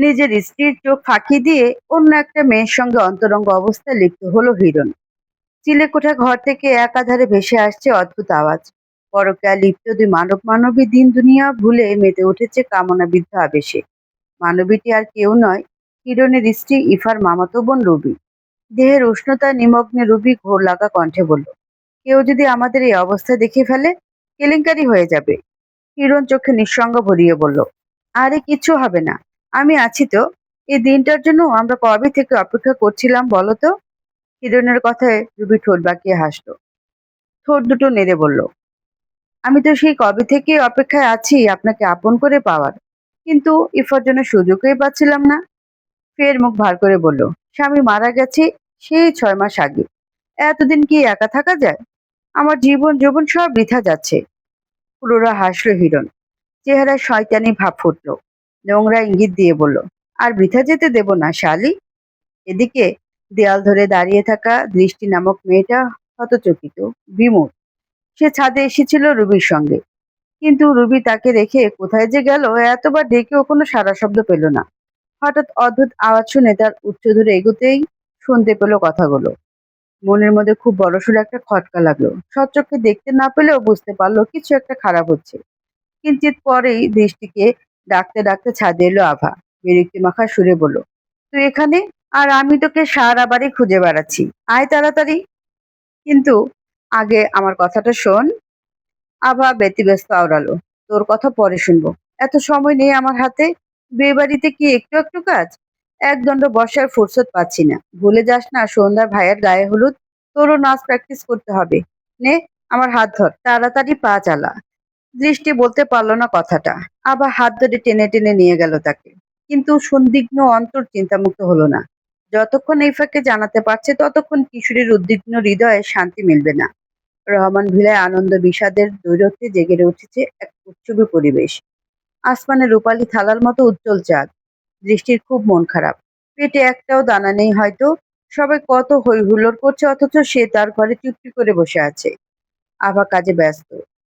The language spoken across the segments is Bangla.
নিজের স্ত্রীর চোখ ফাঁকি দিয়ে অন্য একটা মেয়ের সঙ্গে অন্তরঙ্গ অবস্থায় লিপ্ত হলো হিরণ। চিলেকোঠা ঘর থেকে একাধারে ভেসে আসছে অদ্ভুত আওয়াজ। পরকীয়া লিপ্ত দুই মানবী দিন দুনিয়া ভুলে মেতে উঠেছে কামনাবিদ্ধ আবেশে। মানবীটি আর কেউ নয়, হিরণের স্ত্রী ইফার মামাতো বোন রুবি। দেহের উষ্ণতা নিমগ্নে রুবি ঘোর লাগা কণ্ঠে বলল, কেউ যদি আমাদের এই অবস্থা দেখে ফেলে, কেলেঙ্কারি হয়ে যাবে। হিরণ চোখে নিঃসঙ্গ ভরিয়ে বলল, আরে কিচ্ছু হবে না, আমি আছি তো। এই দিনটার জন্য আমরা কবে থেকে অপেক্ষা করছিলাম বলো তো। হিরণের কথায় রুবি ঠোঁট বাঁকিয়ে হাসলো, ঠোঁট দুটো নেড়ে বলল, আমি তো সেই কবে থেকে অপেক্ষায় আছি আপনাকে আপন করে পাওয়ার, কিন্তু ইফার জন্য সুযোগই পাচ্ছিলাম না। ফের মুখ ভার করে বলল, স্বামী মারা গেছে সেই 6 মাস আগে। এতদিন কি একা থাকা যায়? আমার জীবন যৌবন সব বৃথা যাচ্ছে। পুরোরা হাসলো হিরণ, চেহারায় শয়তানি ভাব ফুটলো। নোংরা ইঙ্গিত দিয়ে বলল, আর বৃথা যেতে দেব না শালি। এদিকে দেয়াল ধরে দাঁড়িয়ে থাকা দৃষ্টি নামক মেয়েটা হতচকিত, বিমূঢ়। সে ছাদে এসেছিল রুবির সঙ্গে, কিন্তু রুবি তাকে রেখে কোথায় যে গেল, এতবার ডেকেও কোনো সাড়া শব্দ পেল না। হঠাৎ অদ্ভুত আওয়াজ শুনে তার উচ্চ ধরে এগোতেই শুনতে পেল কথাগুলো। মনের মধ্যে খুব বড়সড় একটা খটকা লাগলো। সচক্ষে দেখতে না পেলেও বুঝতে পারলো কিছু একটা খারাপ হচ্ছে। কিঞ্চিত পরেই দৃষ্টিকে ডাকতে ডাকতে ছাদে এলো আভা। বিরক্তি মাখা সুরে বলল, তুই এখানে? আর আমি তোকে সারা বাড়ি খুঁজে বেড়াচ্ছি, আয় তাড়াতাড়ি। কিন্তু আগে আমার কথাটা শোন। আভা ব্যতিব্যস্ত আওড়ালো, তোর কথা পরে শুনবো, এত সময় নেই আমার হাতে। বিয়ে বাড়িতে কি একটু একটু কাজ? একদণ্ড বসার ফুরসত পাচ্ছি না। ভুলে যাস না সন্ধ্যার ভাইয়ের গায়ে হলুদ, তোরও নাচ প্র্যাকটিস করতে হবে। নে, আমার হাত ধর, তাড়াতাড়ি পা চালা। দৃষ্টি বলতে পারলো না কথাটা। আবার হাত ধরে টেনে টেনে নিয়ে গেল তাকে। কিন্তু সন্দিগ্ধ অন্তর চিন্তামুক্ত হলো না। যতক্ষণ এই ফাঁকে জানাতে পারছে ততক্ষণ কিশোরীর উদ্বিগ্ন হৃদয়ে শান্তি মিলবে না। রহমান ভিলায় আনন্দ বিষাদের দ্বৈরথে জেগে উঠেছে এক উৎসবী পরিবেশ। আসমানে রূপালী থালার মতো উজ্জ্বল চাঁদ। দৃষ্টির খুব মন খারাপ। পেটে একটাও দানা নেই হয়তো। সবাই কত হই হুল্লোড় করছে, অথচ সে তার ঘরে চুপটি করে বসে আছে। আভা কাজে ব্যস্ত।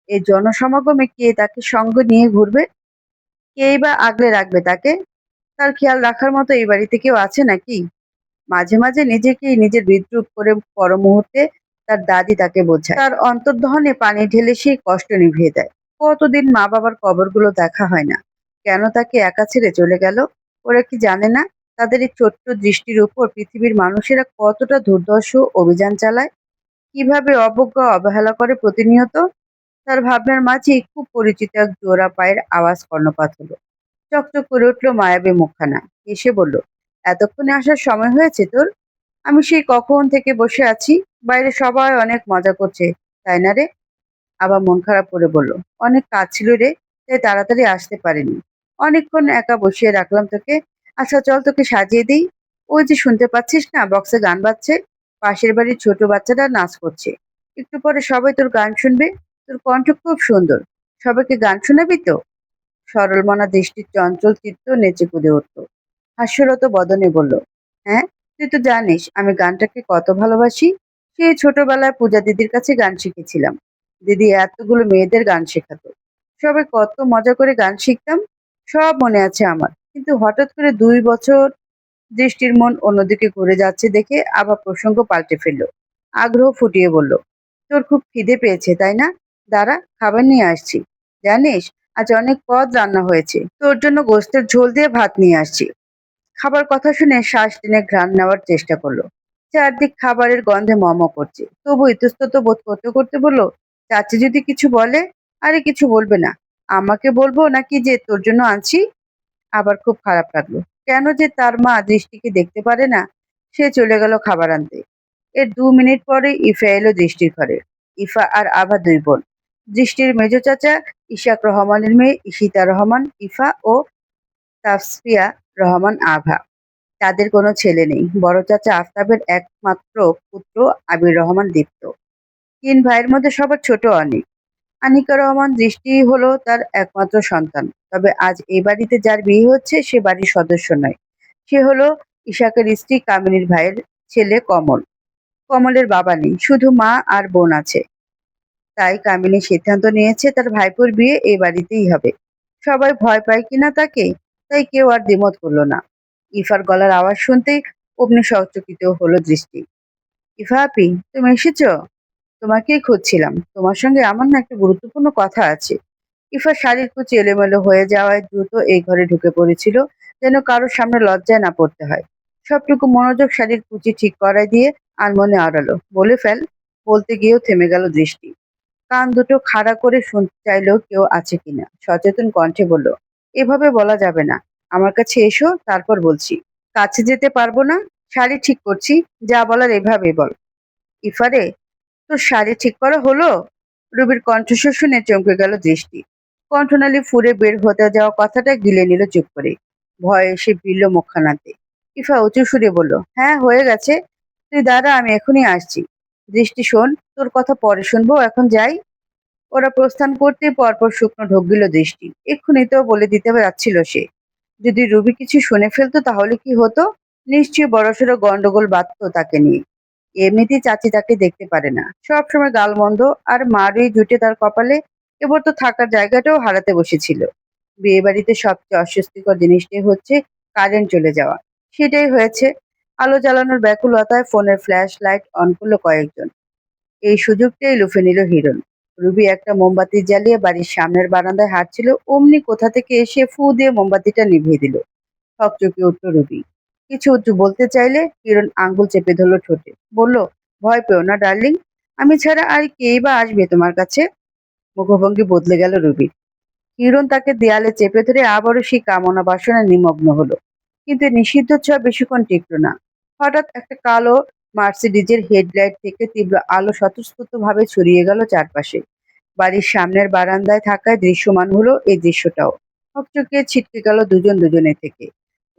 এই জনসমাগমে কে তাকে সঙ্গ নিয়ে ঘুরবে? কেই বা আগলে রাখবে তাকে? তার খেয়াল রাখার মতো এই বাড়িতে কেউ আছে নাকি? মাঝে মাঝে নিজেকেই নিজের বিদ্রূপ করে পর মুহূর্তে তার দাদি তাকে বোঝায়। তার অন্তর্দহনে পানি ঢেলে সেই কষ্ট নিভিয়ে দেয়। কতদিন মা বাবার কবরগুলো দেখা হয় না। কেন তাকে একা ছেড়ে চলে গেল? ওরা কি জানে না তাদের এই ছোট্ট দৃষ্টির উপর পৃথিবীর মানুষেরা কতটা দুর্দর্শ অভিযান চালায়, কিভাবে অবজ্ঞা অবহেলা করে প্রতিনিয়ত? তার ভাবনার মাঝেই খুব পরিচিত এক জোড়া পায়ের আওয়াজ কর্ণপাত হলো। চকচক করে উঠল মায়াবী মুখখানা। এসে বলল, এতক্ষণে আসার সময় হয়েছে তোর? আমি সেই কখন থেকে বসে আছি। বাইরে সবাই অনেক মজা করছে, তাই না রে? আবার মন খারাপ করে বলল, অনেক কাজ ছিল রে, তাই তাড়াতাড়ি আসতে পারিনি। অনেকক্ষণ একা বসিয়ে রাখলাম তোকে। আচ্ছা চল তোকে সাজিয়ে দিই। ওই যে শুনতে পাচ্ছিস না, বক্সে গান বাজছে। পাশের বাড়ির ছোট বাচ্চাটা নাচ করছে। একটু পরে সবাই তোর গান শুনবে। তোর কণ্ঠ খুব সুন্দর, সবাইকে গান শোনাবি তো? সরলমনা দৃষ্টির চঞ্চল চিত্ত নেচে কুদে উঠল। হাস্যরত বদনে বলল, হ্যাঁ, তুই তো জানিস আমি গানটাকে কত ভালোবাসি। সেই ছোটবেলায় পূজা দিদির কাছে গান শিখেছিলাম। দিদি এতগুলো মেয়েদের গান শেখাতো। সবাই কত মজা করে গান শিখতাম, সব মনে আছে আমার। কিন্তু হঠাৎ করে 2 বছর দৃষ্টির মন অন্যদিকে ঘুরে যাচ্ছে দেখে আবার প্রসঙ্গ পাল্টে ফেললো। আগ্রহ ফুটিয়ে বলল, তোর খুব খিদে পেয়েছে তাই না? দাঁড়া, খাবার নিয়ে আসছি। জানিস, আজ অনেক পদ রান্না হয়েছে, তোর জন্য গোস্তের ঝোল দিয়ে ভাত নিয়ে আসছি। খাবার কথা শুনে শ্বাস টেনে ঘ্রাণ নেওয়ার চেষ্টা করলো। চারদিক খাবারের গন্ধে ম ম করছে, তবু ইতস্তত বোধ করতে করতে বলল, চাচি যদি কিছু বলে? আরে কিছু বলবে না। আমাকে বলবো নাকি যে তোর জন্য আনছি? আবার খুব খারাপ লাগলো। কেন যে তার মা দৃষ্টিকে দেখতে পারে না। সে চলে গেল খাবার আনতে। এর 2 মিনিট পরে ইফা এলো দৃষ্টির ঘরে। ইফা আর আভা দুই বোন। দৃষ্টির মেজ চাচা ইশাক রহমানের মেয়ে ঈশিতা রহমান ইফা ও তাসফিয়া রহমান আভা। তাদের কোনো ছেলে নেই। বড় চাচা আফতাবের একমাত্র পুত্র আবির রহমান দীপ্ত। 3 ভাইয়ের মধ্যে সবার ছোট অনিক। আনিকা রহমান দৃষ্টি হলো তার একমাত্র সন্তান। তবে আজ এই বাড়িতে যার বিয়ে হচ্ছে সে বাড়ির সদস্য নয়। সে হলো ইশাকের স্ত্রী কামিনীর ভাইয়ের ছেলে কমল। কমলের বাবা নেই, শুধু মা আর বোন আছে। তাই কামিনী সিদ্ধান্ত নিয়েছে তার ভাইপোর বিয়ে এই বাড়িতেই হবে। সবাই ভয় পায় কিনা তাকে, তাই কেউ আর দ্বিমত করলো না। ইফার গলার আওয়াজ শুনতেই অমনি সচকিত হলো দৃষ্টি। ইফা আপি, তুমি এসেছো? তোমাকেই খুঁজছিলাম। তোমার সঙ্গে আমার না একটা গুরুত্বপূর্ণ কথা আছে। ইফার শাড়ির কুচি এলোমেলো হয়ে যাওয়ায় দ্রুত এই ঘরে ঢুকে পড়েছিল, যেন কারোর সামনে লজ্জায় না পড়তে হয়। সবটুকু মনোযোগ শাড়ির কুচি ঠিক করায় দিয়ে আনমনে আড়ালো। বলে ফেল। বলতে গিয়েও থেমে গেল দৃষ্টি। কান দুটো খাড়া করে শুনতে চাইলো কেউ আছে কিনা। সচেতন কণ্ঠে বলল, এভাবে বলা যাবে না। আমার কাছে এসো, তারপর বলছি। কাছে যেতে পারবো না। শাড়ি ঠিক করছি। যা বলার এভাবে বল। ইফারে, তোর শাড়ি ঠিক করা হলো? রুবির কণ্ঠস্বর শুনে চমকে গেল দৃষ্টি। কণ্ঠনালী ফুঁড়ে বের হতে যাওয়া কথাটা গিলে নিল চুপ করে। ভয়ে এসে ভিড়ল মুখখানাতে। ইফা উঁচু সুরে বলল, হ্যাঁ হয়ে গেছে। তুই দাঁড়া, আমি এখনই আসছি। দৃষ্টি শোন, তোর কথা পরে শুনবো, এখন যাই। ওরা প্রস্থান করতে পরপর শুকনো ঢোক গেল দৃষ্টি। এক্ষুনি তো বলে দিতে যাচ্ছিল সে। যদি রুবি কিছু শুনে ফেলতো তাহলে কি হতো? নিশ্চয়ই বড়সড় গন্ডগোল বাঁধতো তাকে নিয়ে। এমনিতেই চাচি তাকে দেখতে পারে না, সবসময় গালমন্দ। আর মারই জুটে তার কপালে। এবার তো থাকার জায়গাটাও হারাতে বসেছিল। বিয়ে বাড়িতে সবচেয়ে অস্বস্তিকর জিনিসটাই হচ্ছে কারেন্ট চলে যাওয়া। সেটাই হয়েছে। আলো জ্বালানোর ব্যাকুলতায় ফোনের ফ্ল্যাশ লাইট অন করলো কয়েকজন। এই সুযোগটাই লুফে নিল হিরণ। রুবি একটা মোমবাতি জ্বালিয়ে বাড়ির সামনের বারান্দায় হাঁটছিল, অমনি কোথা থেকে এসে ফু দিয়ে মোমবাতিটা নিভিয়ে দিল। হকচকে উঠল রুবি। কিছু উঁচু বলতে চাইলে হিরণ আঙ্গুল চেপে ধরল ঠোঁটে। বলল, ভয় পেও না ডার্লিং। আমি ছাড়া আর কেই বা আসবে তোমার কাছে? মুখভঙ্গি বদলে গেল রুবির। হিরণ তাকে দেয়ালে চেপে ধরে আবারও সেই কামনা বাসনায় নিমগ্ন হলো। কিন্তু এই নিষিদ্ধ ছোঁয়া বেশিক্ষণ টিকল না। হঠাৎ একটা কালো মার্সিডিজের হেডলাইট থেকে তীব্র আলো স্বতঃস্ফূর্ত ভাবে ছড়িয়ে গেল চারপাশে। বাড়ির সামনের বারান্দায় থাকায় দৃশ্যমান হলো এই দৃশ্যটাও। হকচকে ছিটকে গেল দুজন দুজনের থেকে।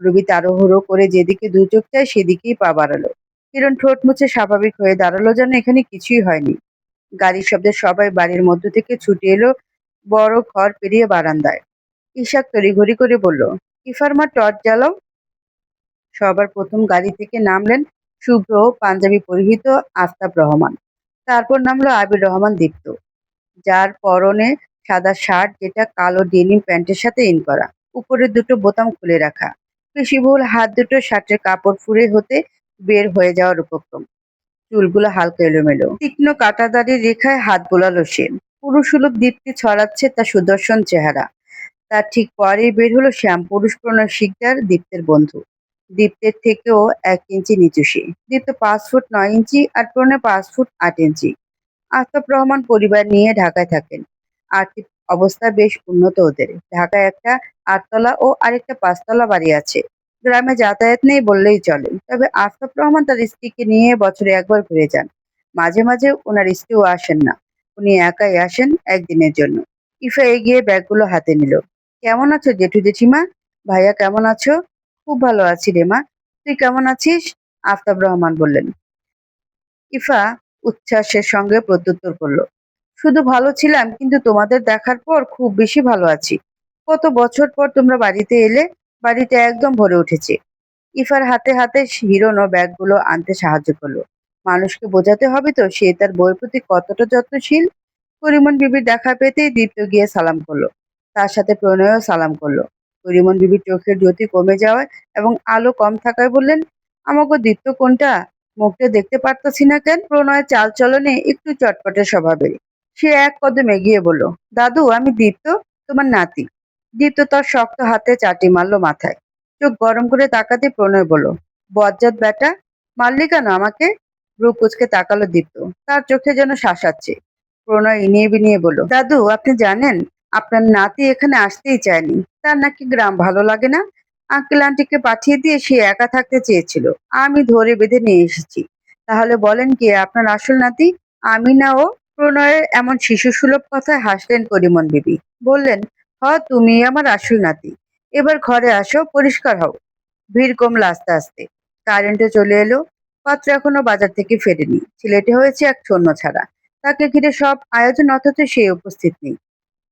রবি তাড়াহুড়ো করে যেদিকে দু চোখ চায় সেদিকেই পা বাড়ালো। হিরণ ঠোঁট মুছে স্বাভাবিক হয়ে দাঁড়ালো, যেন এখানে কিছুই হয়নি। গাড়ির শব্দে সবাই বাড়ির মধ্য থেকে ছুটে এলো বড় ঘর পেরিয়ে বারান্দায়। ইশাক তড়িঘড়ি করে বলল, ইফার মা টর্চ জ্বালাও। সবার প্রথম গাড়ি থেকে নামলেন শুভ্র পাঞ্জাবি পরিহিত আফতাব রহমান। তারপর নামলো আবির রহমান দীপ্ত, যার পরনে সাদা শার্ট, যেটা কালো ডেনিম প্যান্টের সাথে ইন করা, উপরের দুটো বোতাম খুলে রাখা। পেশিবহুল হাত দুটো শার্টের কাপড় ফুঁড়ে হতে বের হয়ে যাওয়ার উপক্রম। চুলগুলো হালকা এলোমেলো, তীক্ষ্ণ কাঁটাদাড়ির রেখায় হাত বোলালো সে। পুরুষসুলভ দীপ্তি ছড়াচ্ছে তার সুদর্শন চেহারা। তার ঠিক পরেই বের হলো শ্যাম, পুরুষ প্রণয় শিকদার, দীপ্তের বন্ধু। দীপ্তের থেকেও 1 ইঞ্চি নিচু সে। দীপ্ত 5 ফুট 9 ইঞ্চি আর প্রণয় 5 ফুট 8 ইঞ্চি। আফতাব রহমান পরিবার নিয়ে ঢাকায় থাকেন। আর্থিক অবস্থা বেশ উন্নত ওদের। ঢাকায় একটা 8 তলা ও আরেকটা 5 তলা বাড়ি আছে। গ্রামে যাতায়াত নেই বললেই চলে। তবে আফতাব রহমান তার স্ত্রীকে নিয়ে বছরে একবার ঘুরে যান। মাঝে মাঝে ওনার স্ত্রীও আসেন না। উনি একাই আসেন একদিনের জন্য। ইফা এগিয়ে ব্যাগগুলো হাতে নিল। কেমন আছো জেঠু জেঠিমা? ভাইয়া কেমন আছো? খুব ভালো আছি রে মা। তুই কেমন আছিস? আফতাব রহমান বললেন। ইফা উচ্ছ্বাসের সঙ্গে প্রত্যুত্তর করলো, শুধু ভালো ছিলাম, কিন্তু তোমাদের দেখার পর খুব বেশি ভালো আছি। কত বছর পর তোমরা বাড়িতে এলে। বাড়িটা একদম ভরে উঠেছে। ইফার হাতে হাতে হিরোনও ব্যাগগুলো আনতে সাহায্য করলো। মানুষকে বোঝাতে হবে তো সে তার বইয়ের প্রতি কতটা যত্নশীল। করিমন বিবির দেখা পেতেই দীপ্ত গিয়ে সালাম করলো। তার সাথে প্রণয়ও সালাম করলো। করিমন বিবির চোখের জ্যোতি কমে যাওয়ায় এবং আলো কম থাকায় বললেন, আমাকে দীপ্ত কোনটা? মুখটা দেখতে পারতাছি না কেন? প্রণয়ের চালচলনে একটু চটপটে স্বভাবের। সে এক কদম এগিয়ে বলল, দাদু আমি দীপ্ত, তোমার নাতি। দীপ্ত তার শক্ত হাতে চাটি মারলো মাথায়। চোখ গরম করে তাকাতে প্রণয় বলল, বজ্জাত বেটা, মারলি কেন আমাকে? ভ্রু কুঁচকে তাকালো দীপ্ত। তার চোখে যেন শাসাচ্ছে। প্রণয় ইনিয়ে বিনিয়ে বলল, দাদু আপনি জানেন, আপনার নাতি এখানে আসতেই চায়নি। তার নাকি গ্রাম ভালো লাগে না। আঙ্কেল আন্টিকে পাঠিয়ে দিয়ে সে একা থাকতে চেয়েছিল। আমি ধরে বেঁধে নিয়ে এসেছি। তাহলে বলেন কে আপনার আসল নাতি? আমি না ও? প্রণয়ের এমন শিশুসুলভ কথায় হাসলেন করিমন বিবি। বললেন, হ তুমি আমার আসল নাতি। এবার ঘরে আসো, পরিষ্কার হও। ভিড় কমল আস্তে আস্তে। কারেন্টও চলে এলো। পাত্র এখনো বাজার থেকে ফেরেনি। ছেলেটি হয়েছে এক ছন্নছাড়া। তাকে ঘিরে সব আয়োজন, অথচ সে উপস্থিত নেই।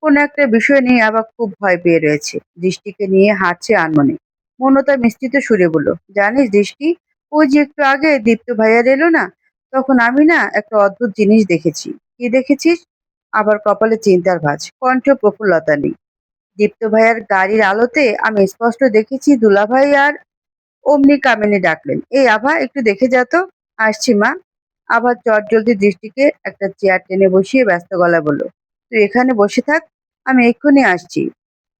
কোনো একটা বিষয় নিয়ে আবার খুব ভয় পেয়ে রয়েছে। দৃষ্টিকে নিয়ে হাঁটছে আনমনে। মনতা মিষ্টিত সুরে বলল, জানিস দৃষ্টি, ওই যে একটু আগে দীপ্ত ভাইয়ার এলো না, তখন আমি না একটা অদ্ভুত জিনিস দেখেছি। কি দেখেছিস? আবার কপালে চিন্তার ভাঁজ, কণ্ঠ প্রফুল্লতা নেই। দীপ্ত ভাইয়ার গাড়ির আলোতে আমি স্পষ্ট দেখেছি দুলাভাই আর অমনি কামিনী ডাকলেন, এই আভা একটু দেখে যা তো। আসছি মা। আভা চটজলদি দৃষ্টিকে একটা চেয়ার টেনে বসিয়ে ব্যস্ত গলায় বলল, তুই এখানে বসে থাক, আমি এক্ষুনি আসছি।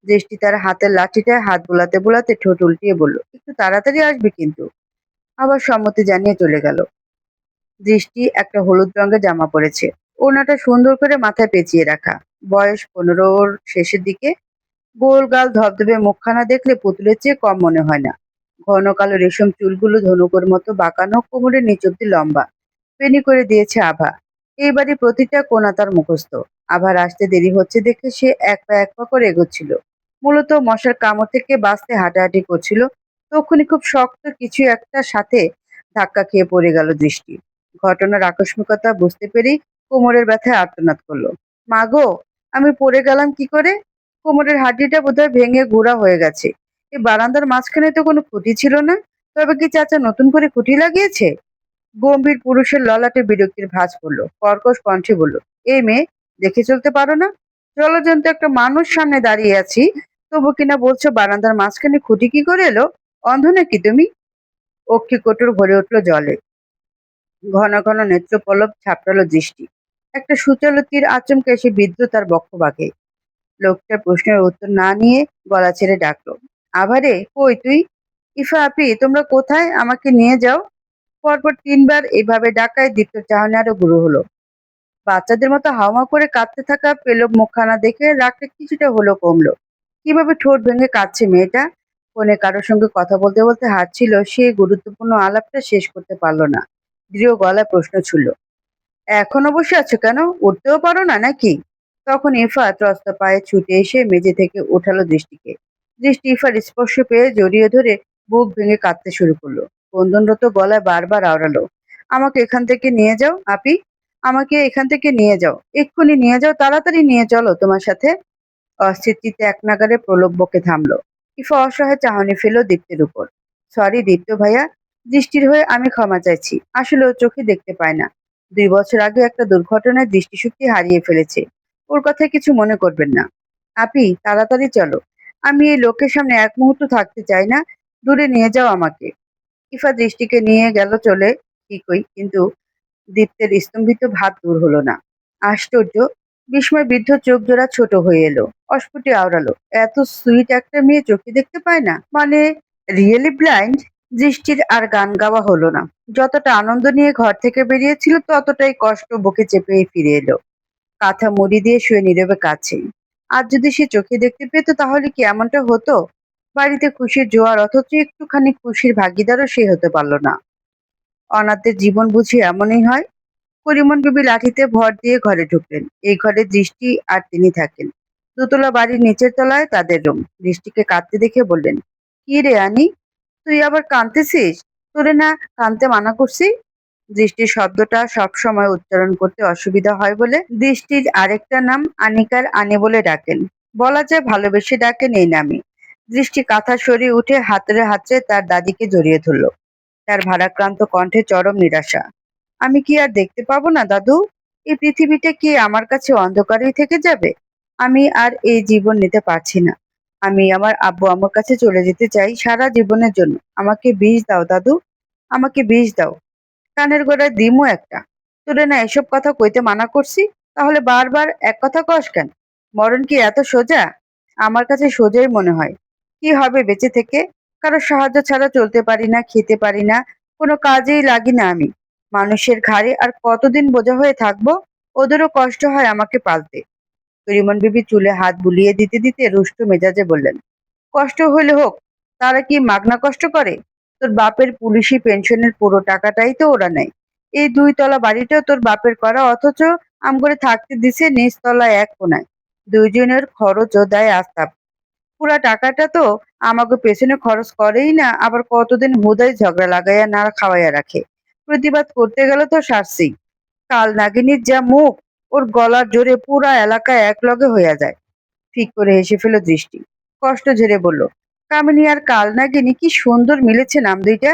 দৃষ্টি তার হাতের লাঠিটায় হাত বোলাতে বোলাতে ঠোঁট উল্টিয়ে বলল, একটু তাড়াতাড়ি আসবে কিন্তু। আবার সম্মতি জানিয়ে চলে গেল। দৃষ্টি একটা হলুদ রঙের জামা পরেছে, ওড়নাটা সুন্দর করে মাথায় পেঁচিয়ে রাখা। বয়স 15-র শেষের দিকে। গোল গাল ধবধবে মুখখানা দেখলে পুতুলের চেয়ে কম মনে হয় না। ঘন কালো রেশম চুলগুলো ধনুকের মতো বাঁকানো, কোমরের নিচ অব্দি লম্বা। পেনি করে দিয়েছে আভা। এই বাড়ির প্রতিটা কোণা তার মুখস্থ। আভার আসতে দেরি হচ্ছে দেখে সে এক পা করে এগোচ্ছিল। মূলত মশার কামড় থেকে বাঁচতে হাঁটাহাঁটি করছিল। তখনই খুব শক্ত কিছু একটা সাথে ধাক্কা খেয়ে পড়ে গেল দৃষ্টি। ঘটনার আকস্মিকতা বুঝতে পেরেই কোমরের ব্যথায় আর্তনাদ করলো, মা গো, আমি পড়ে গেলাম কি করে? কোমরের হাড্ডিটা বোধহয় ভেঙে গুঁড়া হয়ে গেছে। এই বারান্দার মাঝখানে তো কোনো খুঁটি ছিল না। তবে কি চাচা নতুন করে খুঁটি লাগিয়েছে? গম্ভীর পুরুষের ললাটে বিরক্তির ভাঁজ পড়ল। কর্কশ কণ্ঠে বলল, এই মেয়ে, দেখে চলতে পারো না? জলজন্ত একটা মানুষ সামনে দাঁড়িয়ে আছি, তবু কিনা বলছো বারান্দার মাঝখানে খুঁটি কি করে এলো? অন্ধ নাকি তুমি? অক্ষিকোটর ভরে উঠল জলে। ঘন ঘন নেত্রপলক ঝাপটালো দৃষ্টি। একটা সূচালো তীর আচমকে এসে বিদ্ধ তার বক্ষভাগে। লোকটার প্রশ্নের উত্তর না নিয়ে গলা ছেড়ে ডাকলো, আভারে, কই তুই? ইফা আপি, তোমরা কোথায়? আমাকে নিয়ে যাও। পরপর 3 বার এভাবে ডাকায় দীপ্ত চাহনি আরো গুরু হলো। বাচ্চাদের মতো হাওয়া করে কাঁদতে থাকা পেলব মুখখানা দেখে রাগটা কিছুটা হলো কমলো। কিভাবে ঠোঁট ভেঙে কাঁদছে মেয়েটা! ফোনে কারোর সঙ্গে কথা বলতে বলতে হাঁটছিল, সে গুরুত্বপূর্ণ আলাপটা শেষ করতে পারলো না। দৃঢ় গলায় প্রশ্ন ছুড়ল, এখনো বসে আছো কেন? উঠতেও পারো না নাকি? তখন ইফা ত্রস্ত পায়ে ছুটে এসে মেঝে থেকে উঠালো দৃষ্টিকে। দৃষ্টি ইফার স্পর্শ পেয়ে জড়িয়ে ধরে বুক ভেঙে কাঁদতে শুরু করলো। ক্রন্দনরত গলায় বারবার আওড়ালো, আমাকে এখান থেকে নিয়ে যাও আপি, আমাকে এখান থেকে নিয়ে যাও, এক্ষুনি নিয়ে যাও, তাড়াতাড়ি নিয়ে চলো তোমার সাথে। অস্থির চিত্তে এক নাগাড়ে প্রলোভ বকে থামলো। ইফা অসহায় চাহনি ফেলল দীপ্তের উপর। সরি দীপ্ত ভাইয়া, দৃষ্টির হয়ে আমি ক্ষমা চাইছি। আসলে ও চোখে দেখতে পায় না। 2 বছর আগে একটা দুর্ঘটনায় দৃষ্টিশক্তি হারিয়ে ফেলেছে। ওর কথা কিছু মনে করবেন না। আপি, তাড়াতাড়ি চলো। আমি এই লোকের সামনে এক মুহূর্ত থাকতে চাই না। দূরে নিয়ে যাও আমাকে। ইফা দৃষ্টিকে নিয়ে গেল চলে ঠিকই, কিন্তু দীপ্তের স্তম্ভিত ভাব দূর হলো না। আশ্চর্য! বিস্ময় বিদ্ধ চোখ জোড়া ছোট হয়ে এলো। অস্ফুটে আওড়ালো, এত সুইট একটা মেয়ে চোখে দেখতে পায় না মানে, রিয়েলি ব্লাইন্ড? দৃষ্টির আর গান গাওয়া হলো না। যতটা আনন্দ নিয়ে ঘর থেকে বেরিয়েছিল ততটাই কষ্ট বুকে চেপে ফিরে এলো। কাঁথা মুড়ি দিয়ে শুয়ে নীরবে কাছে। আজ যদি সে চোখে দেখতে পেত তাহলে কি এমনটা হতো? বাড়িতে খুশির জোয়ার, অথচ একটুখানি খুশির ভাগিদারও সে হতে পারল না। অনাথদের জীবন বুঝি এমনই হয়? করিমন বিবি লাঠিতে ভর দিয়ে ঘরে ঢুকলেন। এই ঘরে দৃষ্টি আর তিনি থাকেন। দোতলা বাড়ির নিচের তলায় তাদের রুম। দৃষ্টিকে কাঁদতে দেখে বললেন, কি রে আনি, তুই আবার কাঁদতেছিস? তোরে না কাঁদতে মানা করছি? দৃষ্টির শব্দটা সব সময় উচ্চারণ করতে অসুবিধা হয় বলে দৃষ্টির আরেকটা নাম আনিকার আনি বলে ডাকেন। বলা যায় ভালোবেসে ডাকেন এই নামে। দৃষ্টি কাঁথা সরিয়ে উঠে হাতড়ে হাতড়ে তার দাদিকে জড়িয়ে ধরল। তার ভারাক্রান্ত কণ্ঠে চরম নিরাশা। আমি কি আর দেখতে পাবো না দাদু? এই পৃথিবীটা কি আমার কাছে অন্ধকারেই থেকে যাবে? আমি আর এই জীবন নিতে পারছি না। আমি আমার আব্বু আমার কাছে চলে যেতে চাই সারা জীবনের জন্য। আমাকে বিষ দাও দাদু, আমাকে বিষ দাও। কানের গোড়ায় দিমু একটা। তোরে না এসব কথা কইতে মানা করছি, তাহলে বারবার এক কথা কস কেন? মরণ কি এত সোজা? আমার কাছে সোজাই মনে হয়। কি হবে বেঁচে থেকে? কারো সাহায্য ছাড়া চলতে পারি না, খেতে পারি না, কোনো কাজেই লাগি না আমি। মানুষের ঘাড়ে আর কতদিন বোঝা হয়ে থাকবো? ওদেরও কষ্ট হয় আমাকে পালতে। করিমন বিবি চুলে হাত বুলিয়ে দিতে দিতে রুষ্ট মেজাজে বললেন, কষ্ট হইলে হোক, তারা কি মাগনা কষ্ট করে? তোর বাপের পুলিশি পেনশনের পুরো টাকাটাই তো ওরা নেয়। এই 2 তলা বাড়িটাও তোর বাপের করা, অথচ আমগরে থাকতে দিছে নিচতলায় এক কোনায়। দুইজনের খরচও দেয় আস্তাব। পুরা টাকাটা তো আমাকে পেছনে খরচ করেই না, আবার কতদিন হুদাই ঝগড়া লাগাইয়া না খাওয়াইয়া রাখে। প্রতিবাদ করতে গেলে তো সারছি। কাল নাগিনীর যা মুখ, ওর গলার জোরে পুরা এলাকায় একলগে হইয়া যায়। ফিক করে হেসে ফেল দৃষ্টি। কষ্ট ঝেড়ে বলল, কামিনী আর কাল নাগিনী কি সুন্দর মিলেছে নাম দুইটা।